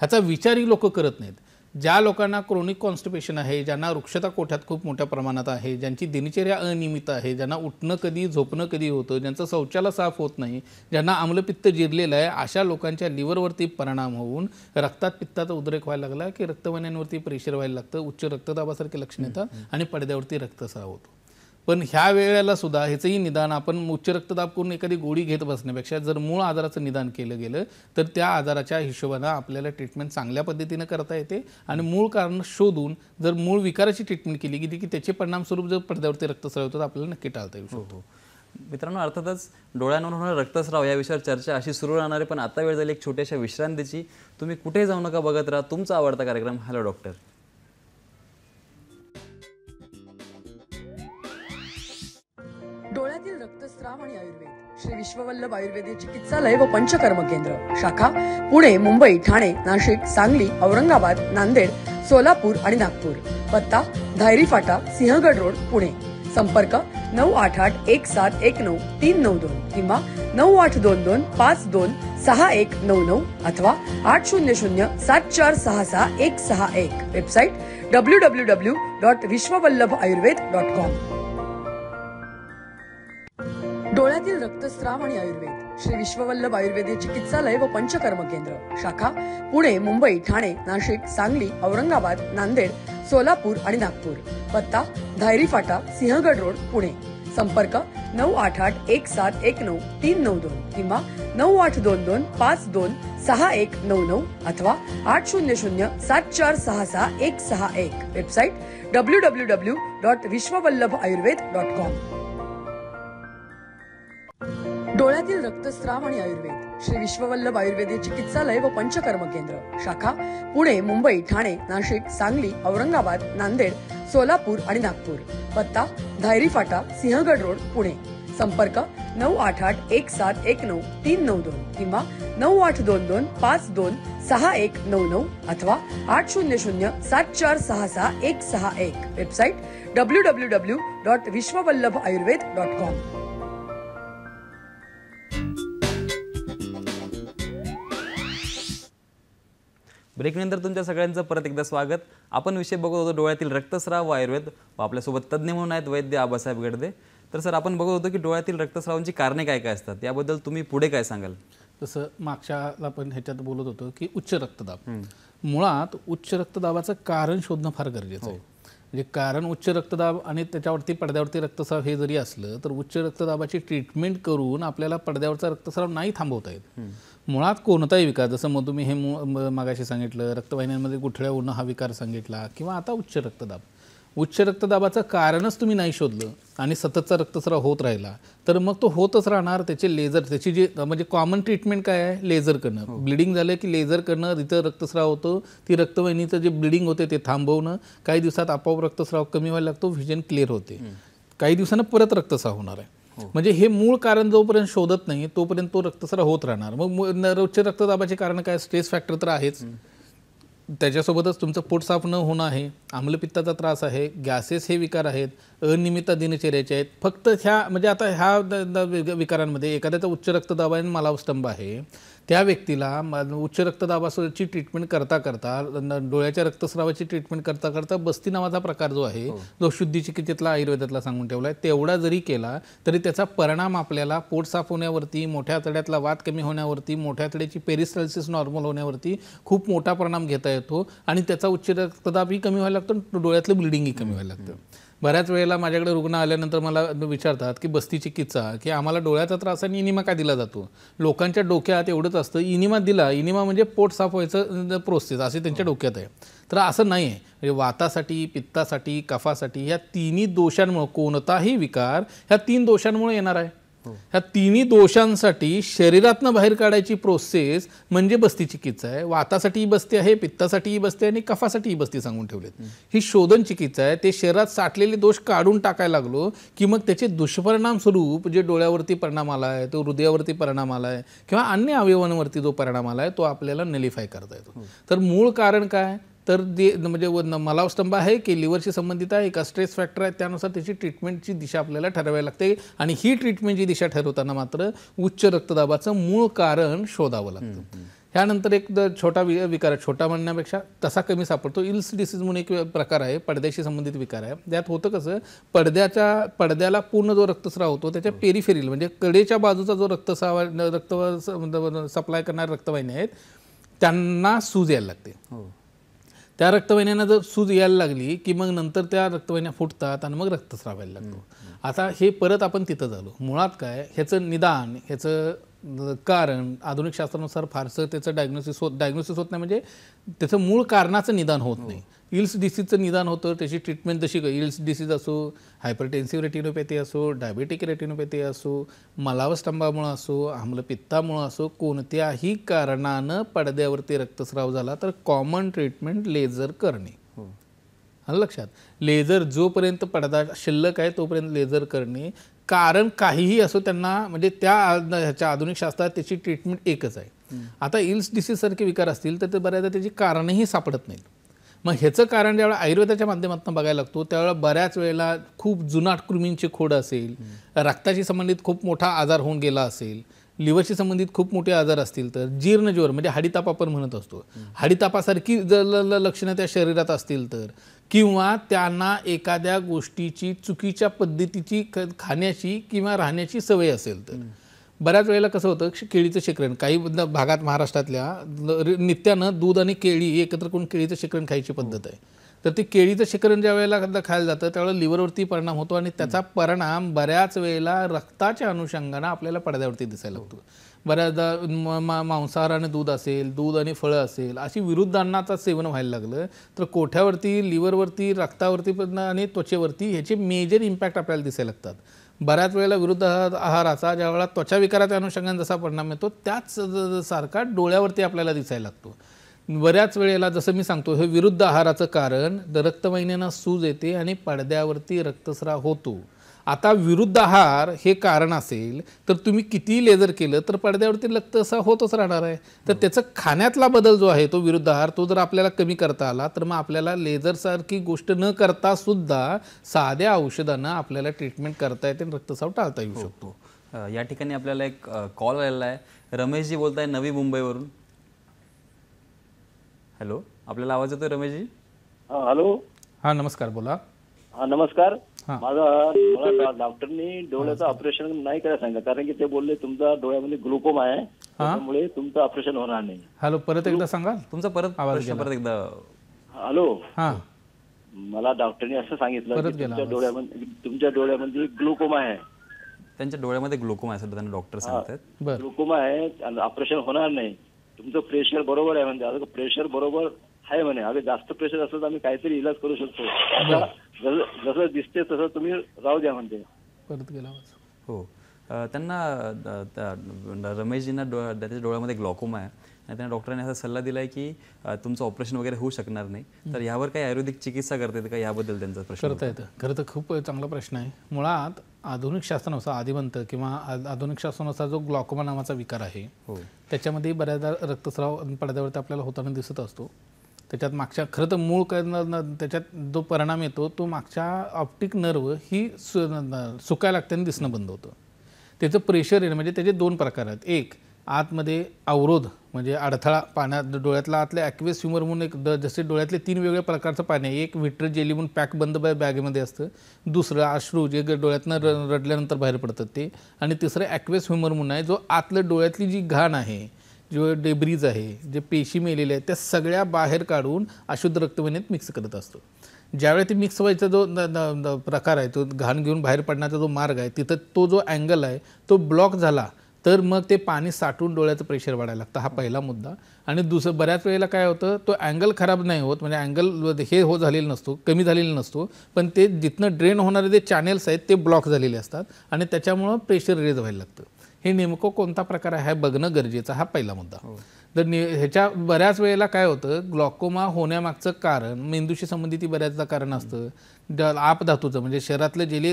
ह्याचा विचारही लोक करत नाहीत. ज्या लोकांना क्रोनिक कॉन्स्टिपेशन आहे, ज्यांना वृक्षता कोठ्यात खूप मोठ्या प्रमाणात आहे, ज्यांची दिनचर्या अनियमित आहे, ज्यांना उठणं कधी झोपणं कधी होतं, ज्यांचं शौचाला साफ होत नाही, ज्यांना आम्लपित्त जिरलेलं आहे, अशा लोकांच्या लिव्हरवरती परिणाम होऊन रक्तात पित्ताचा उद्रेक व्हायला लागला की रक्तवाहिन्यांवरती प्रेशर व्हायला लागतं, उच्च रक्तदाबासारखे लक्षण येतात आणि पडद्यावरती रक्तस्राव होतो. पण ह्या वेळेला सुद्धा ह्याचंही निदान आपण उच्च रक्तदाब करून एखादी गोळी घेत बसण्यापेक्षा जर मूळ आजाराचं निदान केलं गेलं तर त्या आजाराच्या हिशोबानं आपल्याला ट्रीटमेंट चांगल्या पद्धतीनं करता येते आणि मूळ कारण शोधून जर मूळ विकाराची ट्रीटमेंट केली गेली की त्याचे परिणामस्वरूप जर पडद्यावरती रक्तस्राव होतात आपल्याला नक्की टाळता येऊ शकतो. मित्रांनो, अर्थातच डोळ्यांवर होणारा रक्तस्राव या विषयावर चर्चा अशी सुरू राहणार आहे, पण आता वेळ झाली एक छोट्याशा विश्रांतीची. तुम्ही कुठे जाऊ नका, बघत राहा तुमचा आवडता कार्यक्रम हॅलो डॉक्टर. डोळ्यातील डोळ्यातील रक्तस्राव आणि आयुर्वेद श्री विश्ववल्लभ आयुर्वेदिक चिकित्सालय व पंचकर्म केंद्र शाखा पुणे, मुंबई, ठाणे, नाशिक, सांगली, औरंगाबाद, नांदेड, सोलापूर आणि नागपूर. पत्ता धायरी फाटा, सिंहगड रोड, पुणे. संपर्क 9881719392 किंवा 9822526199 अथवा 80074666161. Website www.vishwavallabhayurved.com. डोळ्यातील रक्तस्राव आणि आयुर्वेद श्री विश्ववल्लभ आयुर्वेदिक चिकित्सालय व पंचकर्म केंद्र शाखा पुणे, मुंबई, ठाणे, नाशिक, सांगली, औरंगाबाद, नांदेड, सोलापूर आणि नागपूर. पत्ता धायरी फाटा, सिंहगड रोड, पुणे. संपर्क 9881719392 किंवा 9822526199 अथवा 80074666161. Website www.vishwavallabhayurved.com. डोळ्यातील रक्तस्राव आणि आयुर्वेद श्री विश्ववल्लभ आयुर्वेदिक चिकित्सालय व पंचकर्म केंद्र शाखा पुणे, मुंबई, ठाणे, नाशिक, सांगली, औरंगाबाद, नांदेड, सोलापूर आणि नागपूर. पत्ता धायरी फाटा, सिंहगड रोड, पुणे. संपर्क 9881719392 किंवा 9822526199 अथवा 80074666161. Website www.vishwavallabhayurved.com. ब्रेकनंतर तुमच्या सगळ्यांचं परत एकदा स्वागत. आपण विषय बघत होतो डोळ्यातील रक्तस्राव व आयुर्वेद व आपल्यासोबत तज्ज्ञ म्हणून आहेत वैद्य आबासाहेब गडदे. तर सर, आपण बघत होतो की डोळ्यातील रक्तस्रावांची कारणे काय काय असतात, याबद्दल तुम्ही पुढे काय सांगाल? तसं मागच्याला पण ह्याच्यात बोलत होतो की उच्च रक्तदाब, मुळात उच्च रक्तदाबाचं कारण शोधणं फार गरजेचं आहे. म्हणजे कारण उच्च रक्तदाब आणि त्याच्यावरती पडद्यावरती रक्तस्राव हे जरी असलं तर उच्च रक्तदाबाची ट्रीटमेंट करून आपल्याला पडद्यावरचा रक्तस्राव नाही थांबवता येत. मुळात कोणताही विकार, जसं मधुमेह मागाशी सांगितलं, रक्तवाहिन्यांमध्ये गुठळ्या होणं हा विकार सांगितला, किंवा आता उच्च रक्तदाब. उच्च रक्तदाबाचं कारणच तुम्ही नाही शोधलं आणि सततचा रक्तस्राव होत राहिला तर मग तो होतच राहणार. त्याचे लेझर, त्याची जी म्हणजे कॉमन ट्रीटमेंट काय आहे, लेझर करणं. ब्लिडिंग झालं की लेझर करणं, तिथं रक्तस्राव होतो, ती रक्तवाहिनीचं जे ब्लिडिंग होते ते थांबवणं. काही दिवसात आपोआप रक्तस्राव कमी व्हायला लागतो, व्हिजन क्लिअर होते. काही दिवसांना परत रक्तस्राव होणार आहे. म्हणजे हे मूळ कारण जोपर्यंत शोधत नाही तोपर्यंत तो रक्तस्राव होत राहणार. मग उच्च रक्तदाबाचे कारण काय, स्ट्रेस फॅक्टर तर आहेच, त्याच्यासोबतच तुमचं पोट साफ न होणं आहे, आम्लपित्ताचा त्रास आहे, गॅसेस हे विकार आहेत, अनियमितता दिनचर्याचे आहेत. फक्त ह्या म्हणजे आता ह्या विकारांमध्ये एखाद्याचा उच्च रक्तदाब आणि मलावस्तंभ आहे, त्या व्यक्तीला उच्च रक्तदाबाची ट्रीटमेंट करता करता, डोळ्याच्या रक्तस्रावाची ट्रीटमेंट करता करता बस्ती नावाचा प्रकार जो आहे, जो शुद्धी चिकित्सेतला आयुर्वेदातला सांगून ठेवला आहे, तेवढा जरी केला तरी त्याचा परिणाम आपल्याला पोट साफ होण्यावरती, मोठ्या आतड्यातला वात कमी होण्यावरती, मोठ्या आतड्याची पेरिस्टाल्सिस नॉर्मल होण्यावरती खूप मोठा परिणाम घेता येतो आणि त्याचा उच्च रक्तदाबही कमी व्हायला लागतो, डोळ्यातलं ब्लिडिंगही कमी व्हायला लागतं. बऱ्याच वेळेला माझ्याकडे रुग्ण आल्यानंतर मला विचारतात की बस्ती चिकित्सा, की आम्हाला डोळ्याचा त्रास आणि इनिमा का दिला जातो. लोकांच्या डोक्यात एवढंच असतं, इनिमा दिला, इनिमा म्हणजे पोट साफ व्हायचं प्रोसेस असे त्यांच्या डोक्यात आहे. तर असं नाही आहे. म्हणजे वातासाठी, पित्तासाठी, कफासाठी ह्या तिन्ही दोषांमुळे, कोणताही विकार ह्या 3 दोषांमुळे येणार आहे. ह्या तिन्ही दोषांसाठी शरीरातनं बाहेर काढायची प्रोसेस म्हणजे बस्ती चिकित्सा आहे. वातासाठी ही बस्ती आहे, पित्तासाठी ही बस्ती आहे आणि कफासाठी ही बस्ती सांगून ठेवलेत. ही शोधन चिकित्सा आहे. ते शरीरात साठलेले दोष काढून टाकायला लागलो की मग त्याचे दुष्परिणाम स्वरूप जे डोळ्यावरती परिणाम आला आहे, तो हृदयावरती परिणाम आला आहे किंवा अन्य अवयवांवरती जो परिणाम आला आहे तो आपल्याला नलिफाय करता येतो. तर मूळ कारण काय, तर म्हणजे मलावस्तंभ आहे की लिव्हरशी संबंधित आहे का स्ट्रेस फॅक्टर आहे, त्यानुसार त्याची ट्रीटमेंटची दिशा आपल्याला ठरवायला लागते. आणि ही ट्रीटमेंटची दिशा ठरवताना मात्र उच्च रक्तदाबाचं मूळ कारण शोधावं लागतं. त्यानंतर एक छोटा विकार, छोटा म्हणण्यापेक्षा तसा कमी सापडतो, इल्स डिसीज म्हणून एक प्रकार आहे, पडद्याशी संबंधित विकार आहे. त्यात होतं कसं, पडद्याला पूर्ण जो रक्तस्राव होतो त्याच्या पेरिफेरील म्हणजे कडेच्या बाजूचा जो रक्त सप्लाय करणाऱ्या रक्तवाहिन्या आहेत त्यांना सूज यायला लागते. त्या रक्तवाहिन्यांना जर सूज यायला लागली की मग नंतर त्या रक्तवाहिन्या फुटतात आणि मग रक्तस्राव व्हायला लागतो. आता हे परत आपण तिथं झालो. मुळात काय, ह्याचं निदान, ह्याचं कारण आधुनिक शास्त्रानुसार फारसं त्याचं डायग्नोसिस होत नाही. म्हणजे त्याचं मूळ कारणाचं निदान होत नाही. इल्स डिसीजचं निदान होतं, त्याची ट्रीटमेंट जशी इल्स डिसीज असो, हायपरटेन्सिव्ह रेटिनोपॅथी असो, डायबेटिक रेटिनोपॅथी असो, मलावस्तंभामुळं असो, आम्लपित्तामुळं असो, कोणत्याही कारणानं पडद्यावरती रक्तस्राव झाला तर कॉमन ट्रीटमेंट लेझर करणे. आलं लक्षात. लेझर जोपर्यंत पडदा शिल्लक आहे तोपर्यंत लेझर करणे. कारण काहीही असो त्यांना म्हणजे त्या ह्याच्या आधुनिक शास्त्रात त्याची ट्रीटमेंट एकच आहे. आता इल्स डिसीज सारखे विकार असतील तर ते बऱ्याचदा त्याची कारणही सापडत नाहीत. मग ह्याचं कारण ज्यावेळेला आयुर्वेदाच्या माध्यमातून बघायला लागतो त्यावेळेला बऱ्याच वेळेला खूप जुनाट कृमींची खोड असेल, रक्ताशी संबंधित खूप मोठा आजार होऊन गेला असेल, लिव्हरशी संबंधित खूप मोठे आजार असतील तर जीर्णज्वर म्हणजे हाडीताप आपण म्हणत असतो, हाडीतापासारखी जर लक्षणं त्या शरीरात असतील तर, किंवा त्यांना एखाद्या गोष्टीची चुकीच्या पद्धतीची खाण्याची किंवा राहण्याची सवय असेल तर. बऱ्याच वेळेला कसं होतं केळीचं शिकरण काही भागात महाराष्ट्रातल्या नित्यानं दूध आणि केळी एकत्र करून केळीचं शिकरण खायची पद्धत आहे. तर ते केळीचं शिकरण ज्या वेळेला खायला जातं त्यावेळेला लिव्हरवरती परिणाम होतो आणि त्याचा परिणाम बऱ्याच वेळेला रक्ताच्या अनुषंगानं आपल्याला पडद्यावरती दिसायला लागतो. बऱ्याचदा मांसाहार आणि दूध असेल, दूध आणि फळं असेल, अशी विरुद्ध अन्नाचं सेवन व्हायला लागलं तर कोठ्यावरती, लिव्हरवरती, रक्तावरती पण आणि त्वचेवरती ह्याचे मेजर इम्पॅक्ट आपल्याला दिसायला लागतात. बऱ्याच वेळेला विरुद्ध आहाराचा ज्या वेळेला त्वचा विकाराच्या अनुषंगाने जसा परिणाम येतो त्याच सारखा डोळ्यावरती आपल्याला दिसायला लागतो. बऱ्याच वेळेला जसं मी सांगतो हे विरुद्ध आहाराचं कारण रक्तवाहिन्यांना सूज येते आणि पडद्यावरती रक्तस्राव होतो. आता विरुद्ध आहार हे कारण असेल तर तुम्ही कितीही लेझर केलं तर पडद्यावरती रक्तस्राव होतच राहणार आहे. तर त्याचं खाण्यातला बदल जो आहे तो विरुद्ध आहार तो जर आपल्याला कमी करता आला तर मग आपल्याला लेझरसारखी गोष्ट न करता सुद्धा साध्या औषधांना आपल्याला ट्रीटमेंट करता येते आणि रक्तस्राव टाळता येऊ शकतो. या ठिकाणी आपल्याला एक कॉल आलेला आहे. रमेशजी बोलताय नवी मुंबईवरून. हॅलो, आपल्याला आवाज येतोय रमेशजी? हॅलो. हां नमस्कार, बोला. हा नमस्कार. मला डॉक्टरनी डोळ्याचं ऑपरेशन नाही करायला सांगितलं कारण की ते बोलले तुमचा डोळ्यामध्ये ग्लुकोमा आहे त्यामुळे तुमचं ऑपरेशन होणार नाही. हॅलो, परत एकदा सांगा तुमचा परत एकदा. हॅलो. हां, मला डॉक्टरनी असं सांगितलं की तुमच्या डोळ्यामध्ये ग्लुकोमा आहे. त्यांच्या डोळ्यामध्ये ग्लुकोमा आहे असं त्यांना डॉक्टर सांगतात. ग्लुकोमा आहे आणि ऑपरेशन होणार नाही. तुमचं प्रेशर बरोबर आहे म्हणजे आता प्रेशर बरोबर आहे म्हणे. अगं जास्त प्रेशर असलं तर आम्ही काहीतरी इलाज करू शकतो. जसं दिसते तसं तुम्ही राहू द्या म्हणते. परत गेला. हो, त्यांना रमेशजींना त्याच्या डोळ्यामध्ये ग्लॉकोमा आहे आणि त्यांना डॉक्टरांनी असा सल्ला दिला आहे की तुमचं ऑपरेशन वगैरे होऊ शकणार नाही. तर यावर काही आयुर्वेदिक चिकित्सा करता येते का, याबद्दल त्यांचा प्रश्न करता येतं. खरं तर खूप चांगला प्रश्न आहे. मुळात आधुनिक शास्त्रानुसार आदिवंत किंवा आधुनिक शास्त्रानुसार जो ग्लॉकोमा नावाचा विकार आहे हो त्याच्यामध्ये बऱ्याचदा रक्तस्राव पडद्यावरती आपल्याला होताना दिसत असतो. त्याच्यात मागच्या खरं तर मूळ त्याच्यात जो परिणाम येतो तो मागच्या ऑप्टिक नर्व ही सुकायला लागते आणि दिसणं बंद होतं. त्याचं प्रेशर येणं म्हणजे त्याचे दोन प्रकार आहेत. एक आतमध्ये अवरोध म्हणजे अडथळा पाण्यात डोळ्यातला आतल्या ॲक्वेस ह्युमर म्हणून एक जसे डोळ्यातले 3 वेगवेगळ्या प्रकारचं पाणी आहे. एक विट्र जेली म्हणून पॅक बंद बॅगेमध्ये असतं, दुसरं अश्रू जे डोळ्यातनं रडल्यानंतर बाहेर पडतात ते, आणि तिसरं ॲक्वेस ह्युमर म्हणून आहे जो आतलं डोळ्यातली जी घाण आहे, जो डेब्रीज आहे, जे पेशी मेलेले आहेत त्या सगळ्या बाहेर काढून अशुद्ध रक्तवाहिनीत मिक्स करत असतो. ज्यावेळी ते मिक्स व्हायचा जो प्रकार आहे तो घाण घेऊन बाहेर पडण्याचा जो मार्ग आहे तिथं तो जो अँगल आहे तो ब्लॉक झाला तर मग ते पाणी साठून डोळ्याचं प्रेशर वाढायला लागतं. हा पहिला मुद्दा. आणि दुसरं बऱ्याच वेळेला काय होतं तो अँगल खराब नाही होत म्हणजे अँगल हे झालेला नसतो, कमी झालेला नसतो, पण ते जिथनं ड्रेन होणारे जे चॅनेल्स आहेत ते ब्लॉक झालेले असतात आणि त्याच्यामुळं प्रेशर रेज व्हायला लागतं. हे नेमकं कोणता प्रकार आहे बघणं गरजेचं. हा पहिला मुद्दा. तर ह्याच्या बऱ्याच वेळेला काय होतं ग्लॉकोमा होण्यामागचं कारण मेंदूशी संबंधित बऱ्याचदा कारण असतं. आपधातूचं म्हणजे शरीरातलं जेली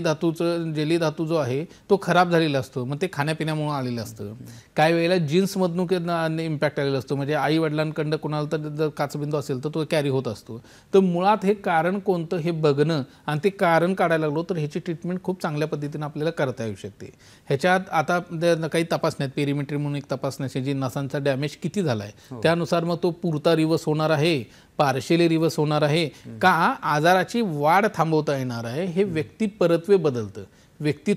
धातू जो आहे तो खराब झालेला असतो, मग ते खाण्यापिण्यामुळे आलेलं असतं. काही वेळेला जीन्समधून इम्पॅक्ट आलेला असतो म्हणजे आई वडिलांकडं कोणाला तर जर काचबिंदू असेल तर तो कॅरी होत असतो. तर मुळात हे कारण कोणतं हे बघणं आणि ते कारण काढायला लागलो तर ह्याची ट्रीटमेंट खूप चांगल्या पद्धतीने आपल्याला करता येऊ शकते. ह्याच्यात आता काही तपासण्यात पेरिमेट्री म्हणून एक तपासण्याची जी नसांचा डॅमेज किती झाला आहे त्यानुसार मग तो पुरता रिवर्स होणार आहे, पार्शियली रिवर्स होणार आहे का आजाराची वाढ थांबवता येणार आहे, हे व्यक्ती परत्वे बदलतं. व्यक्ती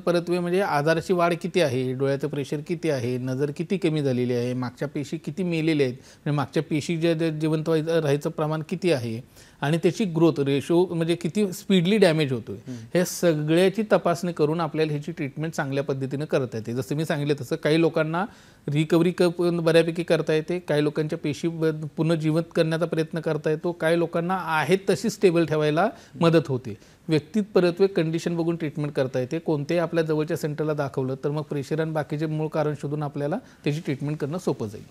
परत्वे म्हणजे आजाराची वाढ किती आहे, डोळ्याचं प्रेशर किती आहे, नजर किती कमी झालेली आहे, मागच्या पेशी किती मेलेल्या आहेत म्हणजे मागच्या पेशी जे जिवंत राहायचं प्रमाण किती आहे आणि त्याची ग्रोथ रेशो म्हणजे किती स्पीडली डॅमेज होतोय, हे सगळ्याची तपासणी करून आपल्याला ह्याची ट्रीटमेंट चांगल्या पद्धतीने करता येते. जसं मी सांगितलं तसं काही लोकांना रिकव्हरी बऱ्यापैकी करता येते, काही लोकांच्या पेशी पुनर्जीवित करण्याचा प्रयत्न करता येतो, काही लोकांना आहेत तशी स्टेबल ठेवायला मदत होते. व्यक्तीत परत्वे कंडिशन बघून ट्रीटमेंट करता येते. कोणत्याही आपल्या जवळच्या सेंटरला दाखवलं तर मग प्रेशर आणि बाकीचे मूळ कारण शोधून आपल्याला त्याची ट्रीटमेंट करणं सोपं जाईल.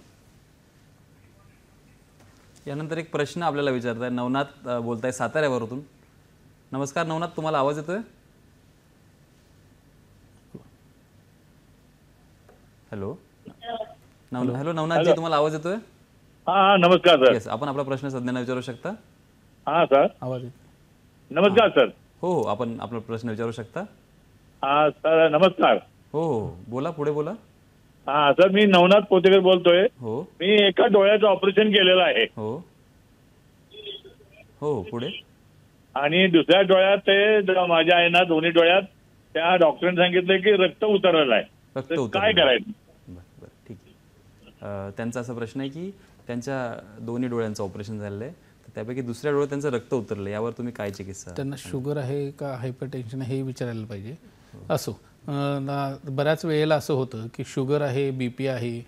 यानंतर एक प्रश्न आपल्याला विचारताय. नवनाथ बोलताय साताऱ्यावरून. नमस्कार नवनाथ, तुम्हाला आवाज येतोय? हॅलो हॅलो नवनाथजी, तुम्हाला आवाज येतोय? हा नमस्कार सर. येस, आपण आपला प्रश्न सध्याना विचारू शकता. हा सर. आवाज येतो. नमस्कार सर. हो, आपण आपला प्रश्न विचारू शकता. हा सर नमस्कार. हो, बोला, पुढे बोला. हा सर, मी नवनाथ पोतेकर बोलतोय. हो मी एका डोळ्याचं ऑपरेशन केलेलं आहे हो हो, पुढे. आणि दुसऱ्या डोळ्यात ते माझ्या आईना दोन्ही डोळ्यात त्या डॉक्टरांनी सांगितलं की रक्त उतरलेलं आहे. रक्त तर उतरलं. काय करायचं? बरं, ठीक आहे. त्यांचा असा प्रश्न आहे की त्यांच्या दोन्ही डोळ्यांचं ऑपरेशन झालेलं आहे, तर त्यापैकी दुसऱ्या डोळ्यात त्यांचं रक्त उतरलं, यावर तुम्ही काय चिकित्सा? त्यांना शुगर आहे का हायपरटेन्शन आहे हे विचारायला पाहिजे. असो, बऱ्याच वेळेला असं होतं की शुगर आहे, BP आहे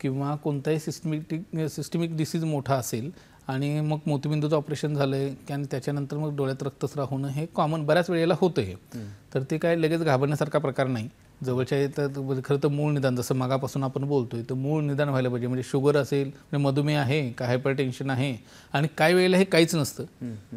किंवा कोणताही सिस्टमिक डिसीज मोठा असेल आणि मग मोतीबिंदूचं ऑपरेशन झालं आहे आणि त्याच्यानंतर मग डोळ्यात रक्तस्राव होणं हे कॉमन बऱ्याच वेळेला होतं. हे तर ते काय लगेच घाबरण्यासारखा प्रकार नाही. जवळच्या तर खरं तर मूळ निदान, जसं मागापासून आपण बोलतोय, तर मूळ निदान व्हायला पाहिजे. म्हणजे शुगर असेल, म्हणजे मधुमेह आहे का हायपरटेन्शन आहे, आणि काही वेळेला हे काहीच नसतं,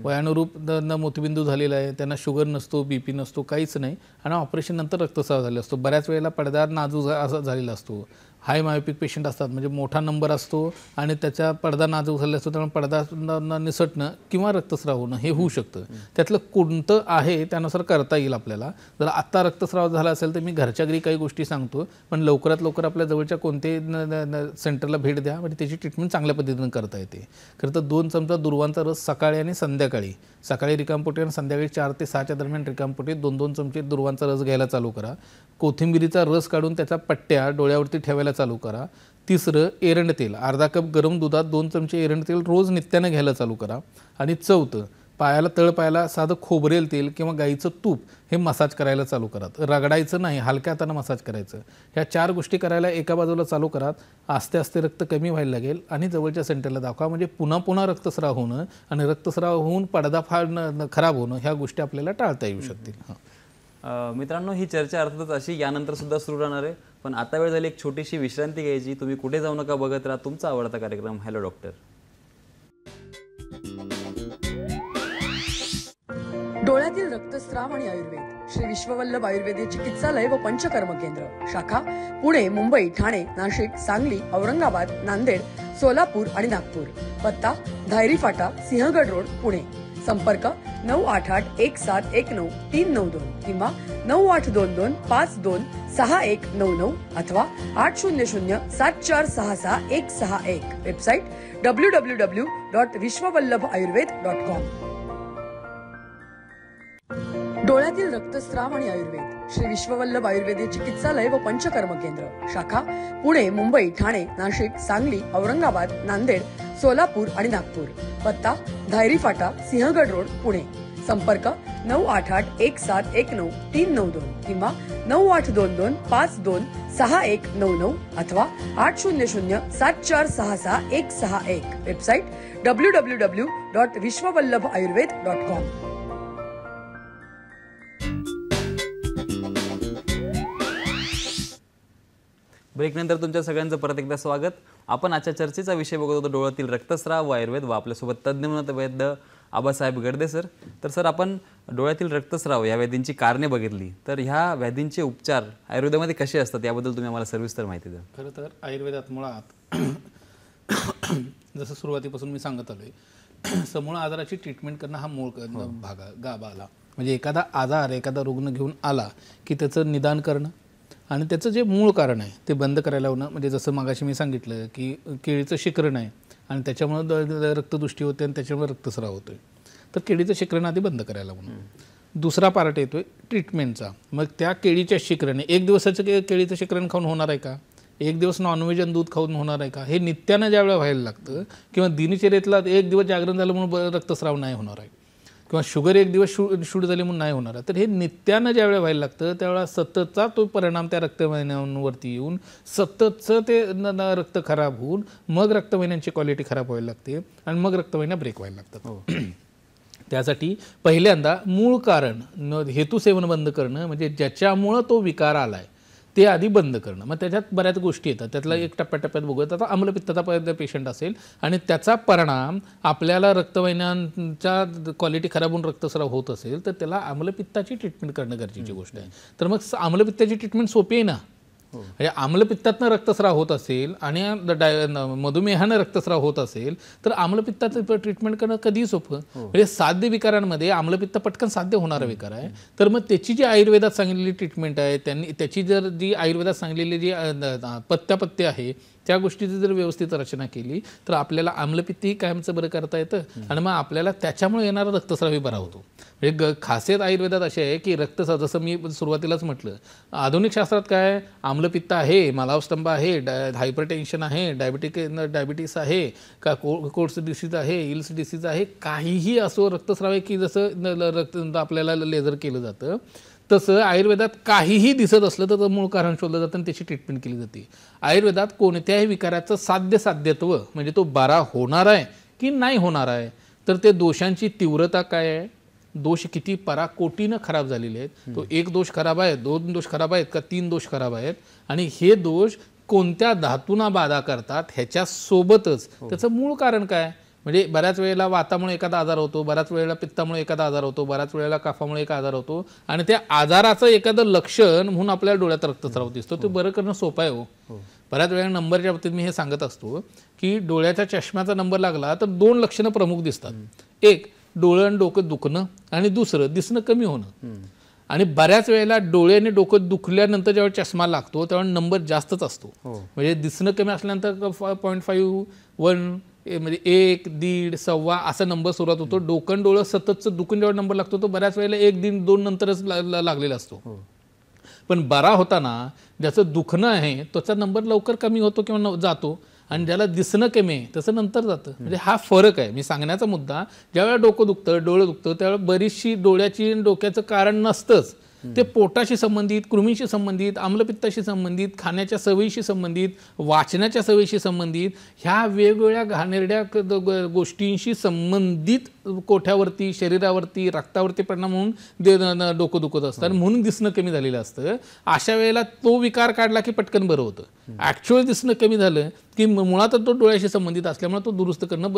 वयानुरूप मोतीबिंदू झालेला आहे, त्यांना शुगर नसतो, BP नसतो, काहीच नाही, आणि ऑपरेशन नंतर रक्तस्राव झालेला असतो. बऱ्याच वेळेला पडदा नाजूक असा झालेला असतो. हाय मायोपिक पेशंट असतात, म्हणजे मोठा नंबर असतो आणि त्याचा पडदा नाजूक झालेला असतो, त्यामुळे पडदा निसटणं किंवा रक्तस्राव होणं हे होऊ शकतं. त्यातलं कोणतं आहे त्यानुसार करता येईल आपल्याला. जर आत्ता रक्तस्राव झाला असेल तर मी घरच्या घरी काही गोष्टी सांगतो, पण लवकरात लवकर आपल्या जवळच्या कोणत्याही सेंटरला भेट द्या, म्हणजे त्याची ट्रीटमेंट चांगल्या पद्धतीनं करता येते. खरं तर 2 चमचा दुर्वांचा रस सकाळी आणि संध्याकाळी, सकाळी रिकामपोटी आणि संध्याकाळी 4 ते 6च्या दरम्यान रिकामपोटी 2-2 चमचे दुर्वांचा रस घ्यायला चालू करा. कोथिंबिरीचा रस काढून त्याचा पट्ट्या डोळ्यावरती ठेवायला चालू करा. तिसरं, एरंड तेल, अर्धा कप गरम दुधात 2 चमचे एरंड तेल रोज नित्यानं घ्यायला चालू करा. आणि चौथं, पायाला तळपायाला साधं खोबरेल तेल किंवा गाईचं तूप हे मसाज करायला चालू करा. रगडायचं नाही, हलक्या हातानं मसाज करायचं. ह्या 4 गोष्टी करायला एका बाजूला चालू करा. आस्ते आस्ते रक्त कमी व्हायला लागेल आणि जवळच्या सेंटरला दाखवा. म्हणजे पुन्हा पुन्हा रक्तस्राव होणं आणि रक्तस्राव होऊन पडदा फाडणं, खराब होणं, ह्या गोष्टी आपल्याला टाळता येऊ शकतील. मित्रांनो, ही चर्चा अर्थातच अशी यानंतर सुद्धा सुरू राहणार आहे, पण आता वेळ झाली एक छोटीशी विश्रांती घ्यायची. तुम्ही कुठे जाऊ नका, बघत राहा तुमचा आवडता कार्यक्रम हॅलो डॉक्टर. डोळ्यातील रक्तस्राव आणि आयुर्वेद श्री विश्ववल्लभ आयुर्वेदिक चिकित्सालय व पंचकर्म केंद्र, शाखा पुणे, मुंबई, ठाणे, नाशिक, सांगली, औरंगाबाद, नांदेड, सोलापूर आणि नागपूर. पत्ता धायरी फाटा, सिंहगड रोड, पुणे. संपर्क 9881719392 किंवा 9822526199 अथवा 800-7466-161. Website www.vishwavallabhayurved.com. डोळ्यातील रक्तस्राव आणि आयुर्वेद श्री विश्ववल्लभ आयुर्वेदिक चिकित्सालय व पंचकर्म केंद्र, शाखा पुणे, मुंबई, ठाणे, नाशिक, सांगली, औरंगाबाद, नांदेड, सोलापूर आणि नागपूर. पत्ता धायरी फाटा, सिंहगड रोड, पुणे. संपर्क 9881719392 किंवा 9822526199 अथवा 800-7466-161. Website www.vishwavallabhayurved.com. ब्रेकनंतर तुमच्या सगळ्यांचं परत एकदा स्वागत. आपण आजच्या चर्चेचा विषय बघत होतो डोळ्यातील रक्तस्राव व आयुर्वेद, व आपल्यासोबत तज्ज्ञ वैद्य आबासाहेब गर्दे सर. तर सर, आपण डोळ्यातील रक्तस्राव या व्याधींची कारणे बघितली, तर ह्या व्याधींचे उपचार आयुर्वेदामध्ये कसे असतात याबद्दल तुम्ही आम्हाला सविस्तर माहिती द्या. खरं तर आयुर्वेदात मुळात जसं सुरुवातीपासून मी सांगत आलोय, समूळ आजाराची ट्रीटमेंट करणं हा मूळ गाभा आला. म्हणजे एखादा आजार, एखादा रुग्ण घेऊन आला की त्याचं निदान करणं आणि त्याचं जे मूळ कारण आहे ते बंद करायला लावणं. म्हणजे जसं मागाशी मी सांगितलं की केळीचं शिकरण आहे आणि त्याच्यामुळं रक्तदृष्टी होते आणि त्याच्यामुळे रक्तस्राव होतो आहे, तर केळीचं शिकरण आधी बंद करायला लावणं. दुसरा पार्ट येतोय ट्रीटमेंटचा. मग त्या केळीच्या शिकरण, एक दिवसाचं केळीचं शिकरण खाऊन होणार आहे का? एक दिवस नॉनव्हेज आणि दूध खाऊन होणार आहे का? हे नित्यानं ज्यावेळेला व्हायला लागतं, किंवा दिनचर्येतला एक दिवस जागरण झालं म्हणून रक्तस्राव नाही होणार आहे, किंवा शुगर एक दिवस शूट झाली म्हणून नाही होणार आहे. तर हे नित्यानं ज्यावेळेला व्हायला लागतं त्यावेळेला सततचा तो परिणाम त्या रक्तवाहिन्यांवरती येऊन सततचं ते रक्त खराब होऊन मग रक्तवाहिन्यांची क्वालिटी खराब व्हायला लागते आणि मग रक्तवाहिन्या ब्रेक व्हायला लागतात. त्यासाठी पहिल्यांदा मूळ कारण, हेतू सेवन बंद करणं, म्हणजे ज्याच्यामुळं तो विकार आलाय ते आधी बंद करणं. मग त्याच्यात बऱ्याच गोष्टी येतात, त्यातला एक टप्प्याटप्प्यात बघूयात. आता आम्लपित्ताचा पेशंट असेल आणि त्याचा परिणाम आपल्याला रक्तवाहिन्यांच्या क्वालिटी खराब होऊन रक्तस्राव होत असेल तर त्याला आम्लपित्ताची ट्रीटमेंट करणं गरजेची गोष्ट आहे. तर मग आम्लपित्ताची ट्रीटमेंट सोपी आहे ना, म्हणजे आम्लपित्तातनं रक्तस्राव होत असेल आणि मधुमेहानं रक्तस्राव होत असेल तर आम्लपित्ताचं ट्रीटमेंट करणं कधीही सोपं. म्हणजे साध्य विकारांमध्ये आम्लपित्त पटकन साध्य होणारा विकार आहे. तर मग त्याची जी आयुर्वेदात सांगितलेली ट्रीटमेंट आहे, त्यांनी त्याची जर जी आयुर्वेदात सांगलेली जी पथ्य आहे त्या गोष्टीची जर व्यवस्थित रचना केली तर आपल्याला आम्लपित्तही कायमचं बरं करता येतं आणि मग आपल्याला त्याच्यामुळे येणारा रक्तस्रावही बरा होतो. म्हणजे खासियत आयुर्वेदात अशी आहे की रक्तस्राव, जसं मी सुरुवातीलाच म्हटलं, आधुनिक शास्त्रात काय आम्लपित्त आहे, मलावस्तंभ आहे, हायपरटेन्शन आहे, डायबिटीस आहे का, कोर्स डिसीज आहे, इल्स डिसीज आहे, काहीही असो रक्तस्राव आहे की जसं रक्त आपल्याला लेझर केलं जातं तसं आयुर्वेदात काहीही दिसत असलं तर मूळ कारण शोधलं जातं आणि त्याची ट्रीटमेंट केली जाते. आयुर्वेदात कोणत्याही विकाराचं साध्यसाध्यत्व म्हणजे तो बरा होणार आहे की नाही होणार आहे, तर ते दोषांची तीव्रता काय आहे, दोष किती पराकोटीनं खराब झालेले आहेत, तो एक दोष खराब आहे, 2 दोष खराब आहेत का 3 दोष खराब आहेत, आणि हे दोष कोणत्या धातूंना बाधा करतात ह्याच्यासोबतच त्याचं मूळ कारण काय. म्हणजे बऱ्याच वेळेला वातामुळे एखादा आजार होतो, बऱ्याच वेळेला पित्तामुळे एखादा आजार होतो, बऱ्याच वेळेला कफामुळे एक आजार होतो आणि त्या आजाराचं एखादं लक्षण म्हणून आपल्याला डोळ्यात रक्तस्राव दिसतो. ते बरं करणं सोपं आहे. बऱ्याच वेळेला नंबरच्या बाबतीत मी हे सांगत असतो की डोळ्याच्या चष्म्याचा नंबर लागला तर 2 लक्षणं प्रमुख दिसतात. एक, डोळं आणि डोकं दुखणं, आणि दुसरं दिसणं कमी होणं. आणि बऱ्याच वेळेला डोळे आणि डोकं दुखल्यानंतर जेव्हा चष्मा लागतो तेव्हा नंबर जास्तच असतो. म्हणजे दिसणं कमी असल्यानंतर 0.5, 1 म्हणजे 1, 1.5, 1.25 असा नंबर सुरुवात होतो. डोकं डोळं सततचं दुखून जेव्हा नंबर लागतो तो बऱ्याच वेळेला 1, 1.5, 2 नंतरच लागलेला असतो. पण बरा होताना ज्याचं दुखणं आहे त्याचा नंबर लवकर कमी होतो किंवा जातो, आणि ज्याला दिसणं कमी आहे तसं नंतर जातं. म्हणजे हा फरक आहे. मी सांगण्याचा मुद्दा, ज्यावेळेला डोकं दुखतं, डोळं दुखतं, त्यावेळेला बरीचशी डोळ्याची डोक्याचं कारण नसतंच. ते पोटाशी संबंधित, कृमीशी संबंधित, आम्लपित्ताशी संबंधित, खाण्याच्या सवयीशी संबंधित, वाचनाच्या सवयीशी संबंधित, ह्या वेगवेगळ्या घाणेरड्या गोष्टींशी संबंधित कोठ्यावरती, शरीरावरती, रक्तावरती परिणाम होऊन डोकं दुखत असतं आणि म्हणून दिसणं कमी झालेलं असतं. अशा वेळेला तो विकार काढला की पटकन बरं होतं. ॲक्च्युअल दिसणं कमी झालं की मुळातच तो डोळ्याशी संबंधित असल्यामुळे तो दुरुस्त करणं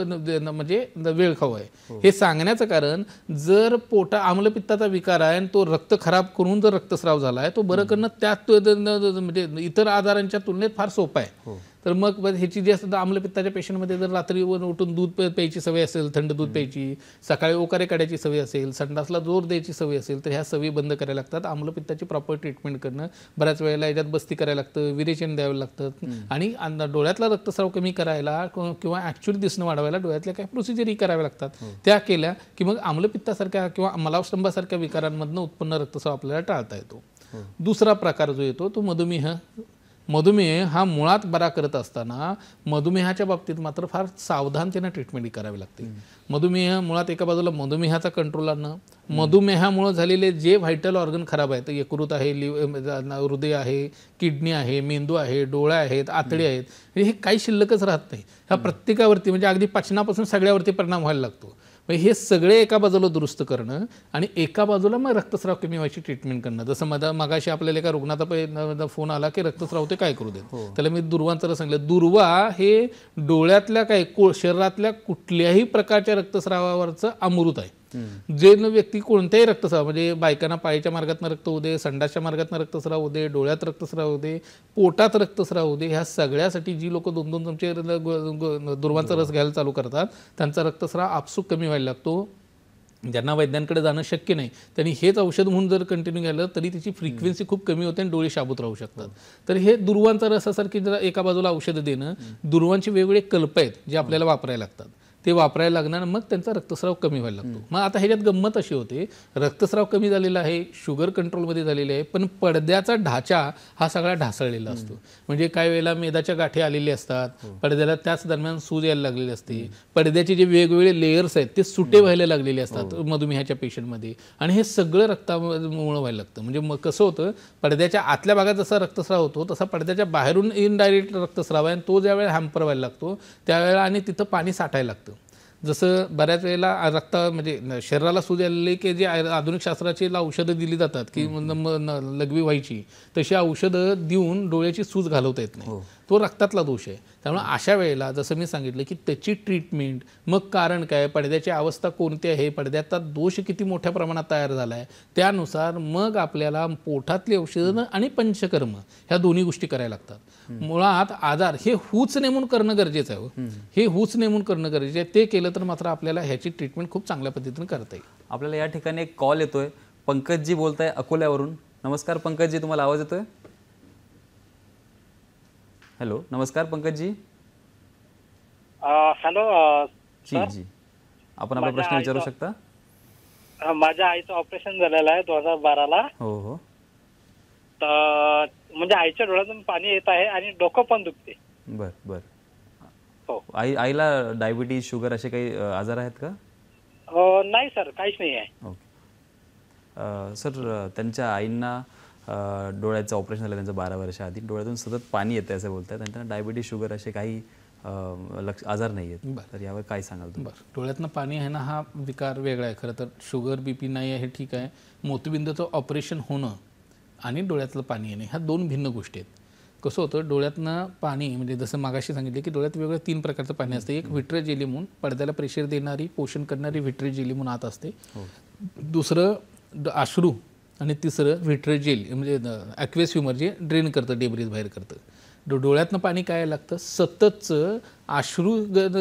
म्हणजे वेळखाऊ आहे. हे सांगण्याचं कारण, जर आम्लपित्ताचा विकार आहे आणि तो रक्त खराब करून जर रक्तस्राव झाला आहे, तो बरं करणं त्यात म्हणजे इतर आजारांच्या तुलनेत फार सोपं आहे. तर मग ह्याची जी असतं आम्लपित्ताच्या पेशंटमध्ये जर रात्रीवर उठून दूध प्यायची सवय असेल, थंड दूध प्यायची, सकाळी ओकारे काढायची सवय असेल, संडासला जोर द्यायची सवय असेल, तर ह्या सवयी बंद करायला लागतात. आम्लपित्ताची प्रॉपर ट्रीटमेंट करणं, बऱ्याच वेळेला याच्यात बस्ती करायला लागतं, विरेचन द्यावं लागतं, आणि डोळ्यातला रक्तस्राव कमी करायला किंवा ॲक्च्युअली दिसणं वाढवायला डोळ्यातल्या काही प्रोसिजरही कराव्या लागतात. त्या केल्या की मग आम्लपित्तासारख्या किंवा मलावस्तंभासारख्या विकारांमधनं उत्पन्न रक्तस्राव आपल्याला टाळता येतो. दुसरा प्रकार जो येतो तो मधुमेह हा मुळात बरा करत असताना मधुमेहाच्या बाबतीत मात्र फार सावधानतेनं ट्रीटमेंट करावी लागते. मधुमेह मुळात एका बाजूला मधुमेहाचा कंट्रोल आणणं, मधुमेहामुळे झालेले जे व्हायटल ऑर्गन खराब आहेत, यकृत आहे, हृदय आहे, किडनी आहे, मेंदू आहे, डोळे आहेत, आतडे आहेत, हे काही शिल्लकच राहत नाही. ह्या प्रत्येकावरती म्हणजे अगदी पचनापासून सगळ्यावरती परिणाम व्हायला लागतो. हे सगळे एका बाजूला दुरुस्त करणं आणि एका बाजूला मग रक्तस्राव कमी व्हायची ट्रीटमेंट करणं. जसं मगाशी आपल्याला एका रुग्णाचा फोन आला की रक्तस्राव ते काय करू देत, त्याला मी दुर्वांचं सांगितलं. दुर्वा हे डोळ्यातल्या शरीरातल्या कुठल्याही प्रकारच्या रक्तस्रावावरचं अमृत आहे. जे व्यक्ती कोणत्याही रक्तस्राव, म्हणजे बायकांना पायाच्या मार्गातनं रक्त होऊ दे, संडासच्या मार्गातनं रक्तस्राव होऊ दे, डोळ्यात रक्तस्राव होऊ दे, पोटात रक्तस्राव होऊ दे, ह्या सगळ्यासाठी जी लोक 2-2 चमचे दुर्वांचा रस घ्यायला चालू करतात त्यांचा रक्तस्राव आपसूक कमी व्हायला लागतो. ज्यांना वैद्यांकडे जाणं शक्य नाही त्यांनी हेच औषध म्हणून जर कंटिन्यू केलं तरी त्याची फ्रिक्वेन्सी खूप कमी होते आणि डोळे शाबूत राहू शकतात. तर हे दुर्वांचा रसासारखी जर एका बाजूला औषधं देणं, दुर्वांचे वेगवेगळे कल्प आहेत जे आपल्याला वापरायला लागतात, ते वापरायला लागणार, मग त्यांचा रक्तस्राव कमी व्हायला लागतो. मग आता ह्याच्यात गंमत अशी होते, रक्तस्राव कमी झालेला आहे, शुगर कंट्रोलमध्ये झालेले आहे, पण पडद्याचा ढाचा हा सगळा ढासळलेला असतो. म्हणजे काही वेळेला मेदाच्या गाठी आलेली असतात, पडद्याला त्याच दरम्यान सूज यायला लागलेली असते, पडद्याचे जे वेगवेगळे लेयर्स आहेत ते सुटे व्हायला लागलेले असतात मधुमेहाच्या पेशंटमध्ये, आणि हे सगळं रक्तामुळे व्हायला लागतं. म्हणजे मग कसं होतं, पडद्याच्या आतल्या भागात जसा रक्तस्राव होतो तसा पडद्याच्या बाहेरून इनडायरेक्ट रक्तस्राव आहे, आणि तो ज्यावेळेला हॅम्पर व्हायला लागतो त्यावेळेला आणि तिथं पाणी साठायला लागतं. जसं बऱ्याच वेळेला रक्त म्हणजे शरीराला सूज आलेली की जे आधुनिक शास्त्राची औषधं दिली जातात की लघवी व्हायची, तशी औषधं देऊन डोळ्याची सूज घालवता येत नाही, तो रक्तातला दोष आहे. त्यामुळे अशा वेळेला जसं मी सांगितलं की त्याची ट्रीटमेंट, मग कारण काय, पडद्याची अवस्था कोणती आहे, पडद्याचा दोष किती मोठ्या प्रमाणात तयार झाला आहे, त्यानुसार मग आपल्याला पोटातली औषधं आणि पंचकर्म ह्या दोन्ही गोष्टी करायला लागतात. मुळात आजार हे हूच नेमून करणं गरजेचं आहे. हे हूच नेमून करणं गरजेचं आहे. ते केलं तर मात्र आपल्याला ह्याची ट्रीटमेंट खूप चांगल्या पद्धतीने करता येईल. आपल्याला या ठिकाणी एक कॉल येतोय. पंकजजी बोलताय अकोल्यावरून. नमस्कार पंकजजी, तुम्हाला आवाज येतोय? हॅलो, नमस्कार पंकजजी. हॅलो. जी जी, आपण आपला प्रश्न विचारू शकता. माझ्या आईचं ऑपरेशन झालेलं आहे 2012ला. हो हो. तर म्हणजे आईच्या डोळ्यातून पाणी येत आहे आणि डोकं पण दुखते. बर बर. हो. आईला डायबिटीज, शुगर असे काही आजार आहेत का? नाही सर, काहीच नाही आहे. ओके सर, त्यांच्या आईंना डोळ्याचं ऑपरेशन झालं त्यांचं 12 वर्षाआधी. डोळ्यातून सतत पाणी येतं असं बोलतात आणि त्यांना डायबिटीज, शुगर असे काही आजार नाही आहेत. तर यावर काय सांगाल तुम्ही? बरं, डोळ्यातनं पाणी आहे ना, हा विकार वेगळा आहे. खरं तर शुगर, BP नाही आहे हे ठीक आहे. मोतीबिंदूचं ऑपरेशन होणं आणि डोळ्यातलं पाणी येणे ह्या दोन भिन्न गोष्टी आहेत. कसं होतं, डोळ्यातनं पाणी म्हणजे जसं मागाशी सांगितले की डोळ्यात वेगळं 3 प्रकारचं पाणी असतं. एक व्हिट्रियस जेली म्हणून पडद्याला प्रेशर देणारी, पोषण करणारी व्हिट्रियस जेली म्हणून आत असते. दुसरं अश्रू आणि तिसरं व्हिट्रियस जेल म्हणजे ॲक्वेस ह्युमर जे ड्रेन करतं, डेब्रीज बाहेर करतं. डोळ्यातनं पाणी काय लागतं, सततचं अश्रू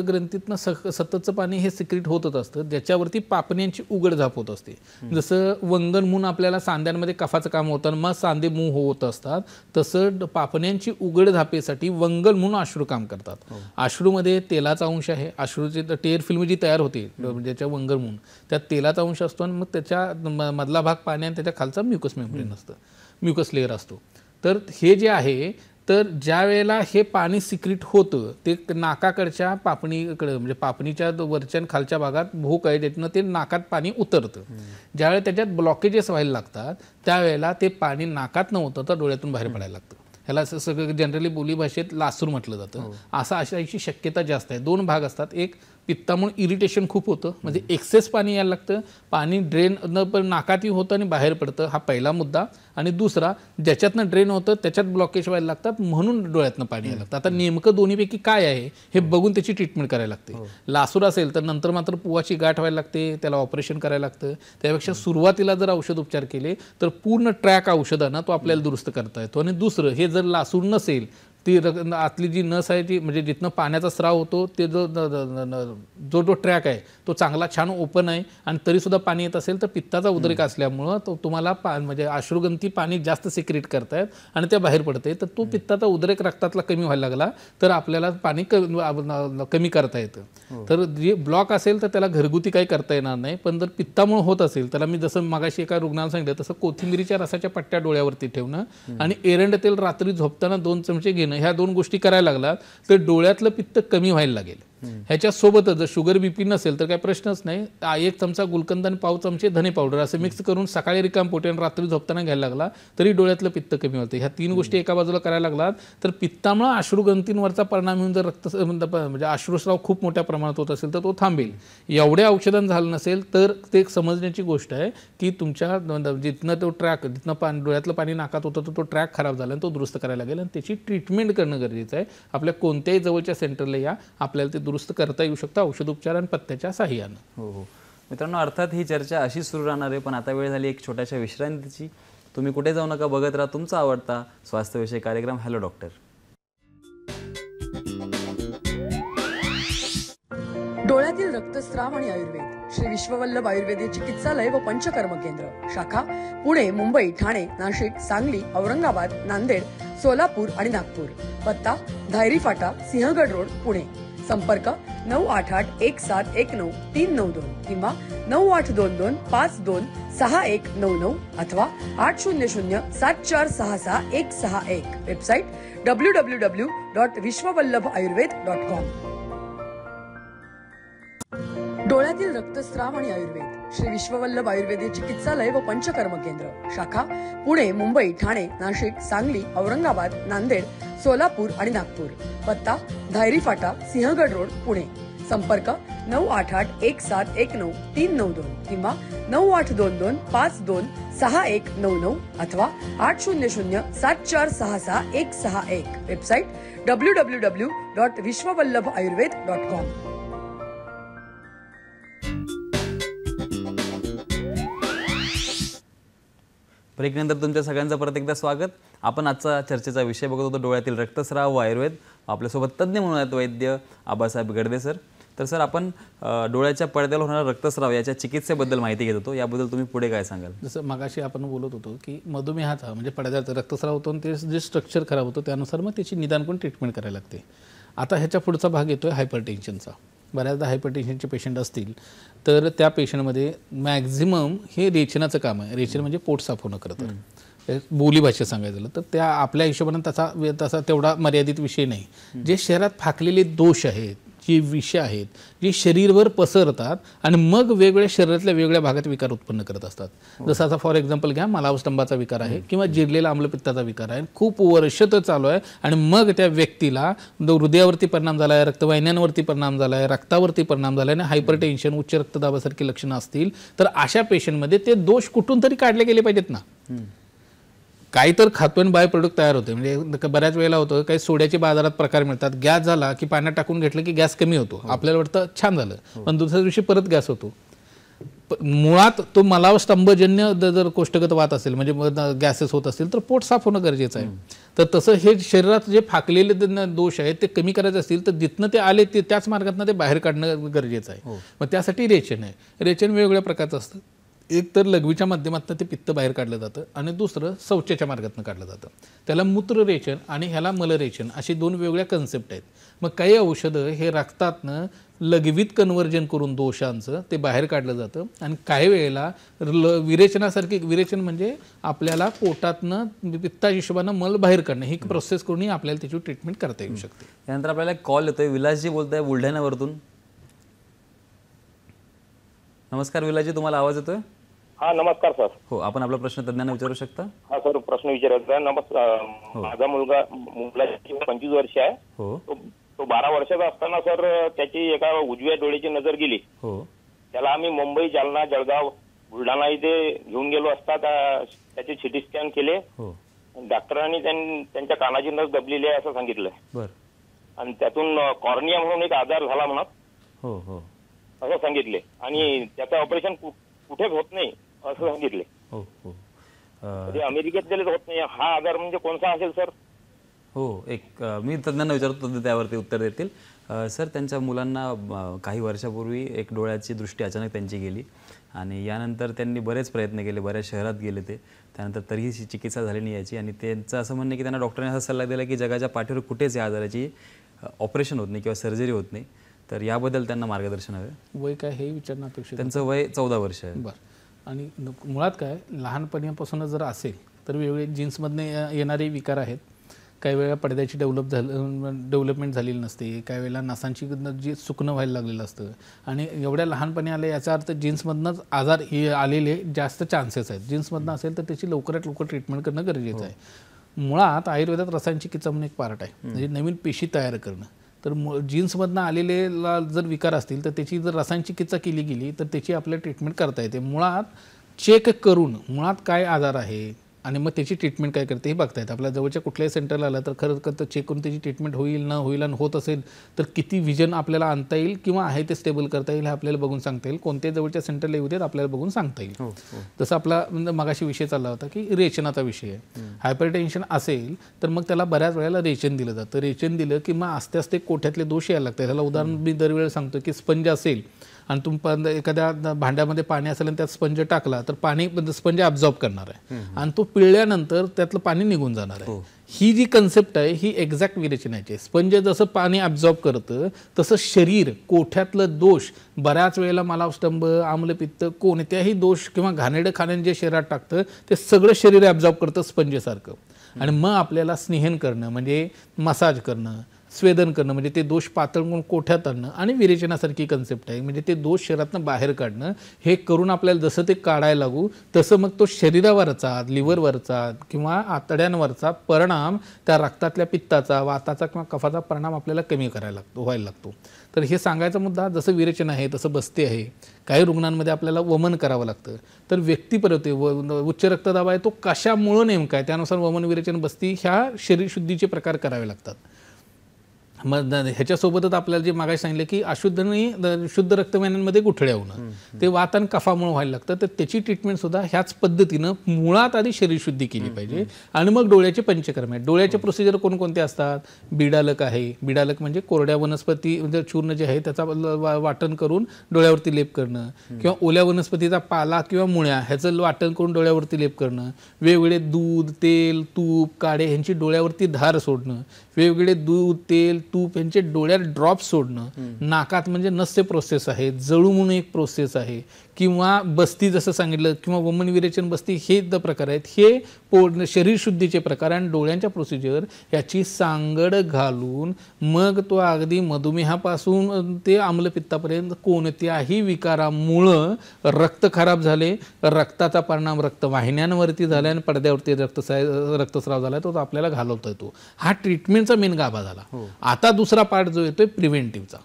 ग्रंथीतनं सततचं पाणी हे सिक्रेट होतच असतं, ज्याच्यावरती पापण्यांची उघडझाप होत असते. जसं वंगण म्हणून आपल्याला सांध्यांमध्ये कफाचं काम होतं, मग सांधे मूळ होत असतात, तसं पापण्यांची उघडझापेसाठी वंगण म्हणून अश्रू काम करतात. अश्रूमध्ये तेलाचा अंश आहे. अश्रूची टेअर फिल्म जी तयार होते ज्याच्या वंगण म्हणून, त्यात तेलाचा अंश असतो आणि मग त्याच्या मधला भाग पाणी आणि त्याच्या खालचा म्युकस मेम्ब्रेन असतं, म्युकस लेअर असतो. तर हे जे आहे, तर ज्या वेळेला हे पाणी सिक्रेट होतं ते नाकाकडच्या पापणीकडे म्हणजे पापणीच्या वरच्या खालच्या भागात भोक आहे, त्यातनं ते नाकात पाणी उतरतं. ज्यावेळेला त्याच्यात ब्लॉकेजेस व्हायला लागतात त्यावेळेला ते पाणी नाकात न उतरता डोळ्यातून बाहेर पडायला लागतं. ह्याला सगळं जनरली बोलीभाषेत लासूर म्हटलं जातं. असं अशाची शक्यता जास्त आहे. 2 भाग असतात. एक, पित्तामुळे इरिटेशन खूप होतं, म्हणजे एक्सेस पाणी यायला लागतं, पाणी ड्रेन न पण नाकातही होतं आणि बाहेर पडतं, हा पहिला मुद्दा. आणि दुसरा, ज्याच्यातनं ड्रेन होतं त्याच्यात ब्लॉकेज व्हायला लागतात म्हणून डोळ्यातनं पाणी यायला लागतं. आता नेमकं दोन्हीपैकी काय आहे हे बघून त्याची ट्रीटमेंट करायला लागते. लासूर असेल तर नंतर मात्र पुवाची गाठ व्हायला लागते, त्याला ऑपरेशन करायला लागतं. त्यापेक्षा सुरुवातीला जर औषध उपचार केले तर पूर्ण ट्रॅक औषधानं तो आपल्याला दुरुस्त करता येतो. आणि दुसरं, हे जर लासूर नसेल, ती आतली जी नस आहे जी म्हणजे जिथनं पाण्याचा स्राव होतो ते जो ट्रॅक आहे तो चांगला छान ओपन आहे आणि तरीसुद्धा पाणी येत असेल तर पित्ताचा उद्रेक असल्यामुळं तो तुम्हाला म्हणजे अश्रुगंती पाणी जास्त सिक्रेट करतायत आणि ते बाहेर पडते. तर तो पित्ताचा उद्रेक रक्तातला कमी व्हायला लागला तर आपल्याला पाणी कमी करता येतं. तर जे ब्लॉक असेल तर त्याला घरगुती काही करता येणार नाही, पण जर पित्तामुळे होत असेल त्याला मी जसं मागाशी एका रुग्णाला सांगितलं तसं कोथिंबिरीच्या रसाच्या पट्ट्या डोळ्यावरती ठेवणं आणि एरंड तेल रात्री झोपताना 2 चमचे घेणं, ह्या 2 गोष्टी करायला लागलात तर डोळ्यातलं पित्त कमी व्हायला लागेल. ह्याच्या सोबतच जर शुगर BP नसेल तर काही प्रश्नच नाही, 1 चमचा गुलकंद आणि पाव चमचे धने पावडर असं मिक्स करून सकाळी रिकाम पोटी आणि रात्री झोपताना घ्यायला लागला तरी डोळ्यातलं पित्त कमी होतं. ह्या 3 गोष्टी एका बाजूला करायला लागलात तर पित्तामुळे अश्रुग्रंथींवरचा परिणाम होऊन जर म्हणजे अश्रुस्राव खूप मोठ्या प्रमाणात होत असेल तर तो थांबेल. एवढ्या औषधांना झालं नसेल तर ते एक समजण्याची गोष्ट आहे की तुमच्या जिथनं तो ट्रॅक, जिथनं डोळ्यातलं पाणी नाकात होतं तो ट्रॅक खराब झाला आणि तो दुरुस्त करायला लागेल आणि त्याची ट्रीटमेंट करणं गरजेचं आहे. आपल्या कोणत्याही जवळच्या सेंटरला या, आपल्याला ते दुरुस्त करता येऊ शकतं औषधोपचार आणि पत्त्याच्या साहाय्यानं. हो हो मित्रांनो, अर्थात ही चर्चा अशी सुरू राहणार आहे, पण आता वेळ झाली एक छोट्याशा विश्रांतीची. तुम्ही कुठे जाऊ नका, बघत राहा तुमचा आवडता स्वास्थ्यविषयक कार्यक्रम हॅलो डॉक्टर. डोळ्यातील रक्तस्राव आणि आयुर्वेद श्री विश्ववल्लभ आयुर्वेदिक चिकित्सालय व पंचकर्म केंद्र, शाखा पुणे, मुंबई, ठाणे, नाशिक, सांगली, औरंगाबाद, नांदेड, सोलापूर आणि नागपूर. पत्ता धायरी फाटा, सिंहगड रोड, पुणे. संपर्क 9881719392 किंवा 9822526199 अथवा 800-7466-161. Website www.vishwavallabhayurved.com. डोळ्यातील रक्तस्राव आणि आयुर्वेद श्री विश्ववल्लभ आयुर्वेदिक चिकित्सालय व पंचकर्म केंद्र, शाखा पुणे, मुंबई, ठाणे, नाशिक, सांगली, औरंगाबाद, नांदेड, सोलापूर आणि नागपूर. पत्ता धायरी फाटा, सिंहगड रोड, पुणे. संपर्क 9881719392 किंवा 9822526199 अथवा 800-7466-161. Website www.vishwavallabhayurved.com. ब्रेकनंतर तुमच्या सगळ्यांचं परत एकदा स्वागत. आपण आजचा चर्चेचा विषय बघत होतो डोळ्यातील रक्तस्राव व आयुर्वेद. आपल्यासोबत तज्ज्ञ म्हणून आहेत वैद्य आबासाहेब गडदे सर. तर सर, आपण डोळ्याच्या पडद्याला होणारा रक्तस्राव याच्या चिकित्सेबद्दल माहिती घेत होतो. याबद्दल तुम्ही पुढे काय सांगाल? जसं मगाशी आपण बोलत होतो की मधुमेहाचा म्हणजे पडद्यात रक्तस्राव होतो आणि ते जे स्ट्रक्चर खराब होतं त्यानुसार मग त्याची निदान पण ट्रीटमेंट करायला लागते. आता ह्याच्या पुढचा भाग येतो आहे हायपरटेन्शनचा. बऱ्याचदा हायपरटेन्शनचे पेशंट असतील तर त्या पेशंटमध्ये मॅक्झिमम हे रेचनाचं काम आहे. रेचन म्हणजे पोट साफ होणं खरं तर बोलीभाषेत सांगायचं झालं तर त्या आपल्या हिशोबाने तसा तेवढा मर्यादित विषय नाही. जे शरीरात फाकलेले दोष आहेत, जे विष आहेत, जे शरीरभर पसरतात आणि मग वेगवेगळ्या शरीरातल्या वेगळ्या भागात विकार उत्पन्न करत असतात. जसं आता फॉर एक्झाम्पल घ्या, मलावस्तंभाचा विकार आहे किंवा जिरलेला आम्लपित्ताचा विकार आहे, खूप वर्ष तर चालू आहे आणि मग त्या व्यक्तीला हृदयावरती परिणाम झाला आहे, रक्तवाहिन्यांवरती परिणाम झाला आहे, रक्तावरती परिणाम झाला आहे आणि हायपरटेन्शन, उच्च रक्तदाबासारखी लक्षणं असतील तर अशा पेशंटमध्ये ते दोष कुठून तरी काढले गेले पाहिजेत ना. काही तर खातोय बाय प्रोडक्ट तयार होते. म्हणजे बऱ्याच वेळेला होतं काही सोड्याचे बाजारात प्रकार मिळतात. गॅस झाला की पाण्यात टाकून घेतलं की गॅस कमी होतो. आपल्याला वाटतं छान झालं, पण दुसऱ्या दिवशी परत गॅस होतो. मुळात तो मलावस्तंभजन्य जर कोष्ठगत वात असेल म्हणजे गॅसेस होत असतील तर पोट साफ होणं गरजेचं आहे. तर तसं हे शरीरात जे फाकलेले दोष आहेत ते कमी करायचे असतील तर जिथनं ते आले ते त्याच मार्गातनं ते बाहेर काढणं गरजेचं आहे. मग त्यासाठी रेचन आहे. रेचन वेगवेगळ्या प्रकारचं असतं. एक तर लघवीच्या माध्यमातून ते पित्त बाहेर काढलं जातं आणि दुसरं शौचाच्या मार्गातून काढलं जातं. त्याला मूत्ररेचन आणि ह्याला मलरेचन अशी दोन वेगळ्या कन्सेप्ट आहेत. मग काही औषधं हे रक्तातनं लघवीत कन्व्हर्जन करून दोषांचं ते बाहेर काढलं जातं आणि काही वेळेला विरेचनासारखी, विरेचन म्हणजे आपल्याला पोटातनं पित्ता हिशोबानं मल बाहेर काढणं, ही प्रोसेस करूनही आपल्याला त्याची ट्रीटमेंट करता येऊ शकते. त्यानंतर आपल्याला एक कॉल येतोय. विलासजी बोलताय बुलढाण्यावरतून. नमस्कार विलासजी, तुम्हाला आवाज येतोय? हा नमस्कार सर. हो, आपण आपला प्रश्न तज्ञांना विचारू शकता. हा सर, प्रश्न विचारायचा आहे. माझा मुलाची 25 वर्ष आहे. हो. तो 12 वर्षाचा असताना सर त्याची एका उजव्या डोळ्याची नजर गेली. हो. त्याला आम्ही मुंबई, जालना, जळगाव, बुलढाणा इथे घेऊन गेलो असता त्याचे सिटी स्कॅन केले. हो. डॉक्टरांनी त्यांच्या कानाची नस दबलेली आहे असं सांगितलंय. बर. आणि त्यातून कॉर्निया म्हणून एक आजार झाला म्हणत. हो हो असं सांगितले आणि त्याचं ऑपरेशन कुठेच होत नाही असं सांगितले. हो हो म्हणजे अमेरिकेत गेले होत नाही. हा आजार म्हणजे कोणता असेल सर? हो, एक मी तज्ञांना विचारतो, त्यावरती उत्तर देतील. सर, त्यांच्या मुलांना काही वर्षापूर्वी एक डोळ्याची दृष्टी अचानक त्यांची गेली आणि यानंतर त्यांनी बरेच प्रयत्न केले, बऱ्याच शहरात गेले ते. त्यानंतर तरीही चिकित्सा झाली नाही याची आणि त्यांचं असं म्हणणं की त्यांना डॉक्टरांनी असा सल्ला दिला की जगाच्या पाठीवर कुठेच या आजाराची ऑपरेशन होत नाही किंवा सर्जरी होत नाही. तर याबद्दल त्यांना मार्गदर्शन हवे. वय काय हे विचारणं अपेक्षित? त्यांचं वय 14 वर्ष आहे. बरं. आणि मुळात काय लहानपणापासूनच जर असेल तर वेगवेगळे जीन्समधने येणारे विकार आहेत. काही वेळा पडद्याची डेव्हलपमेंट झालेली नसते, काही वेळेला नसांची जी सुकणं व्हायला लागलेलं असतं आणि एवढ्या लहानपणी आले याचा अर्थ जीन्समधनंच आजार हे आलेले जास्त चान्सेस आहेत. जीन्समधनं असेल तर त्याची लवकरात लवकर ट्रीटमेंट करणं गरजेचं आहे. मुळात आयुर्वेदात रसायन चिकित्सा म्हणून एक पार्ट आहे, म्हणजे नवीन पेशी तयार करणं. तर जीन्समधनं आलेलेला जर विकार असतील तर त्याची जर रसायन चिकित्सा केली गेली तर त्याची आपल्याला ट्रीटमेंट करता येते. मुळात चेक करून मुळात काय आजार आहे आणि मग त्याची ट्रीटमेंट काय करते हे बघता येतं. आपल्या जवळच्या कुठल्याही सेंटरला आलं तर खरं तर चेक करून त्याची ट्रीटमेंट होईल न होईल आणि होत असेल तर किती विजन आपल्याला आणता येईल किंवा आहे ते स्टेबल करता येईल हे आपल्याला बघून सांगता येईल. कोणत्या जवळच्या सेंटरला येऊ देत आपल्याला बघून सांगता येईल. जसं आपला मगाशी विषय चालला होता की रेचनाचा विषय आहे. हायपरटेन्शन असेल तर मग त्याला बऱ्याच वेळेला रेचन दिलं जातं. रेचन दिलं की मग आस्ते आस्ते कोठ्यातले दोष यायला लागतात. त्याला उदाहरण मी दरवेळेला सांगतो की स्पंज असेल आणि तुम्ही एखाद्या भांड्यामध्ये पाणी असेल आणि त्यात स्पंज टाकला तर पाणी स्पंज ॲब्झॉर्ब करणार आहे आणि तो पिळल्यानंतर त्यातलं पाणी निघून जाणार आहे. ही जी कन्सेप्ट आहे ही एक्झॅक्ट विरेचनाची आहे. स्पंज जसं पाणी ॲब्झॉर्ब करतं तसं शरीर कोठ्यातलं दोष बऱ्याच वेळेला मलावस्तंभ, आम्लपित्त, कोणत्याही दोष किंवा घाणेरडं खाण्याने जे शरीरात टाकतं ते सगळं शरीर ॲब्झॉर्ब करतं स्पंजसारखं. आणि मग आपल्याला स्नेहन करणं म्हणजे मसाज करणं, स्वेदन करणं म्हणजे ते दोष पातळ करून कोठ्यात आणणं आणि विरेचनासारखी कन्सेप्ट आहे. म्हणजे ते दोष शरीरातनं बाहेर काढणं. हे करून आपल्याला जसं ते काढायला लागू तसं मग तो शरीरावरचा, लिव्हरवरचा किंवा आतड्यांवरचा परिणाम, त्या रक्तातल्या पित्ताचा, वाताचा किंवा कफाचा परिणाम आपल्याला कमी व्हायला लागतो. तर हे सांगायचा मुद्दा, जसं विरेचन आहे तसं बस्ती आहे. काही रुग्णांमध्ये आपल्याला वमन करावं लागतं. तर व्यक्तीपर्यंत उच्च रक्तदाब आहे तो कशामुळं नेमका आहे त्यानुसार वमन, विरेचन, बस्ती ह्या शरीरशुद्धीचे प्रकार करावे लागतात. मग ह्याच्यासोबतच आपल्याला जे मागाशी सांगितलं की अशुद्ध आणि शुद्ध रक्तवाहिन्यांमध्ये गुठळ्या होणं, ते वात आणि कफामुळे व्हायला लागतं. तर त्याची ट्रीटमेंट सुद्धा ह्याच पद्धतीनं मुळात आधी शरीरशुद्धी केली पाहिजे. आणि मग डोळ्याचे पंचकर्म आहेत. डोळ्याचे प्रोसिजर कोणकोणते असतात? बिडालक आहे. बिडालक म्हणजे कोरड्या वनस्पती म्हणजे चूर्ण जे आहे त्याचा वाटण करून डोळ्यावरती लेप करणं, किंवा ओल्या वनस्पतीचा पाला किंवा मुळ्या ह्याचं वाटण करून डोळ्यावरती लेप करणं, वेगवेगळे दूध, तेल, तूप, काढे ह्यांची डोळ्यावरती धार सोडणं, वेगवेगळे दूध, तेल, तूप यांचे डोळ्यात ड्रॉप सोडणं, नाकात म्हणजे नस्य प्रोसेस आहे, जळू म्हणून एक प्रोसेस आहे, किंवा बस्ती जसं सांगितलं, किंवा वमन, विरेचन, बस्ती हे प्रकार आहेत. हे शरीरशुद्धीचे प्रकार. आणि डोळ्यांच्या प्रोसिजर याची सांगड घालून मग तो अगदी मधुमेहापासून ते आम्लपित्तापर्यंत कोणत्याही विकारामुळं रक्त खराब झाले, रक्ताचा परिणाम रक्तवाहिन्यांवरती झाला आणि पडद्यावरती रक्तस्राव झाला, तो आपल्याला घालवता येतो. हा ट्रीटमेंटचा मेन गाभा झाला. आता दुसरा पार्ट जो येतोय प्रिव्हेंटिव्हचा.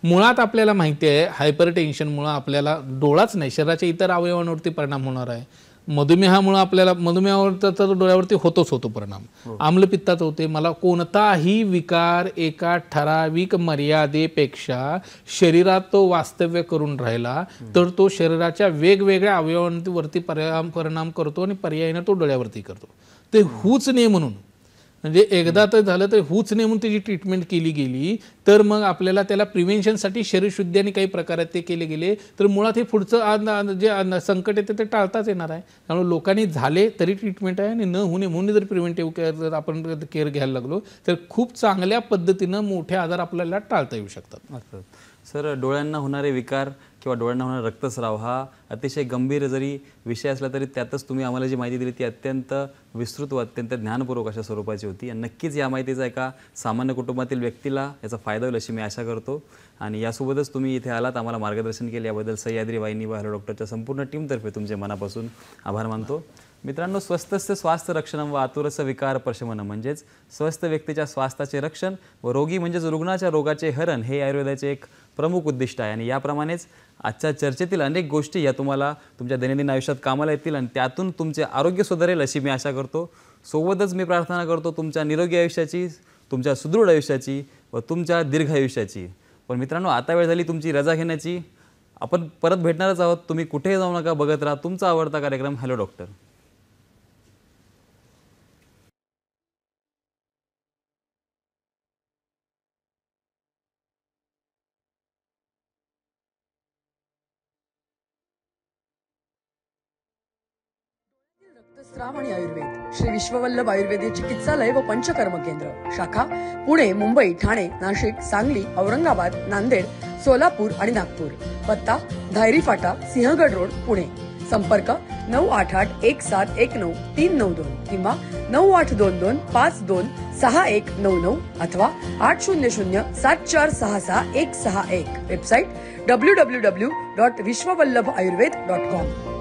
मुळात आपल्याला माहिती आहे हायपर टेन्शनमुळे आपल्याला डोळाच नाही शरीराच्या इतर अवयवांवरती परिणाम होणार आहे. मधुमेहामुळे आपल्याला मधुमेहावरचा तर डोळ्यावरती होतो परिणाम, आम्लपित्ताचा होते. मला कोणताही विकार एका ठराविक मर्यादेपेक्षा शरीरात तो वास्तव्य करून राहिला तर तो शरीराच्या वेगवेगळ्या अवयवांवरती परिणाम करतो आणि पर्यायाने तो डोळ्यावरती करतो. ते होऊच नये म्हणून, म्हणजे एकदा तर झालं तर होऊच नये म्हणून त्याची ट्रीटमेंट केली गेली तर मग आपल्याला त्याला प्रिव्हेन्शनसाठी शरीरशुद्धी आणि काही प्रकार आहेत ते केले गेले तर मुळात हे पुढचं जे संकट येते ते टाळताच येणार आहे. त्यामुळे लोकांनी झाले तरी ट्रीटमेंट आहे आणि न होणे म्हणून जर प्रिव्हेंटिव्ह केअर जर आपण केअर घ्यायला लागलो तर खूप चांगल्या पद्धतीनं मोठे आजार आपल्याला टाळता येऊ शकतात. सर, डोळ्यांना होणारे विकार किंवा डोळ्यांना होणारा रक्तस्राव हा अतिशय गंभीर जरी विषय असला तरी त्यातच तुम्ही आम्हाला जी माहिती दिली ती अत्यंत विस्तृत व अत्यंत ज्ञानपूर्वक अशा स्वरूपाची होती. आणि नक्कीच या माहितीचा एका सामान्य कुटुंबातील व्यक्तीला याचा फायदा होईल अशी मी आशा करतो. आणि यासोबतच तुम्ही इथे आलात, आम्हाला मार्गदर्शन केले, याबद्दल सह्याद्री वाहिनी व हॅलो डॉक्टरच्या संपूर्ण टीमतर्फे तुमचे मनापासून आभार मानतो. मित्रांनो, स्वस्थस्य स्वास्थ्य रक्षणं व आतुरस्य विकार प्रशमनं म्हणजेच स्वस्थ व्यक्तीच्या स्वास्थ्याचे रक्षण व रोगी म्हणजेच रुग्णाच्या रोगाचे हरण हे आयुर्वेदाचे एक प्रमुख उद्दिष्ट आहे. आणि याप्रमाणेच आजच्या चर्चेतील अनेक गोष्टी या तुम्हाला तुमच्या दैनंदिन आयुष्यात कामाला येतील आणि त्यातून तुमचे आरोग्य सुधारेल अशी मी आशा करतो. सोबतच मी प्रार्थना करतो तुमच्या निरोगी आयुष्याची, तुमच्या सुदृढ आयुष्याची व तुमच्या दीर्घ आयुष्याची. पण मित्रांनो, आता वेळ झाली तुमची रजा घेण्याची. आपण परत भेटणारच आहोत. तुम्ही कुठेही जाऊ नका, बघत राहा तुमचा आवडता कार्यक्रम हॅलो डॉक्टर. रक्तस्राव आणि आयुर्वेद श्री विश्ववल्लभ आयुर्वेदिक चिकित्सालय व पंचकर्म केंद्र, शाखा पुणे, मुंबई, ठाणे, नाशिक, सांगली, औरंगाबाद, नांदेड, सोलापूर आणि नागपूर. पत्ता धायरी फाटा, सिंहगड रोड, पुणे. संपर्क 9881719392 किंवा 9822526199 अथवा 80074666161. Website www.vishwavallabhayurved.com.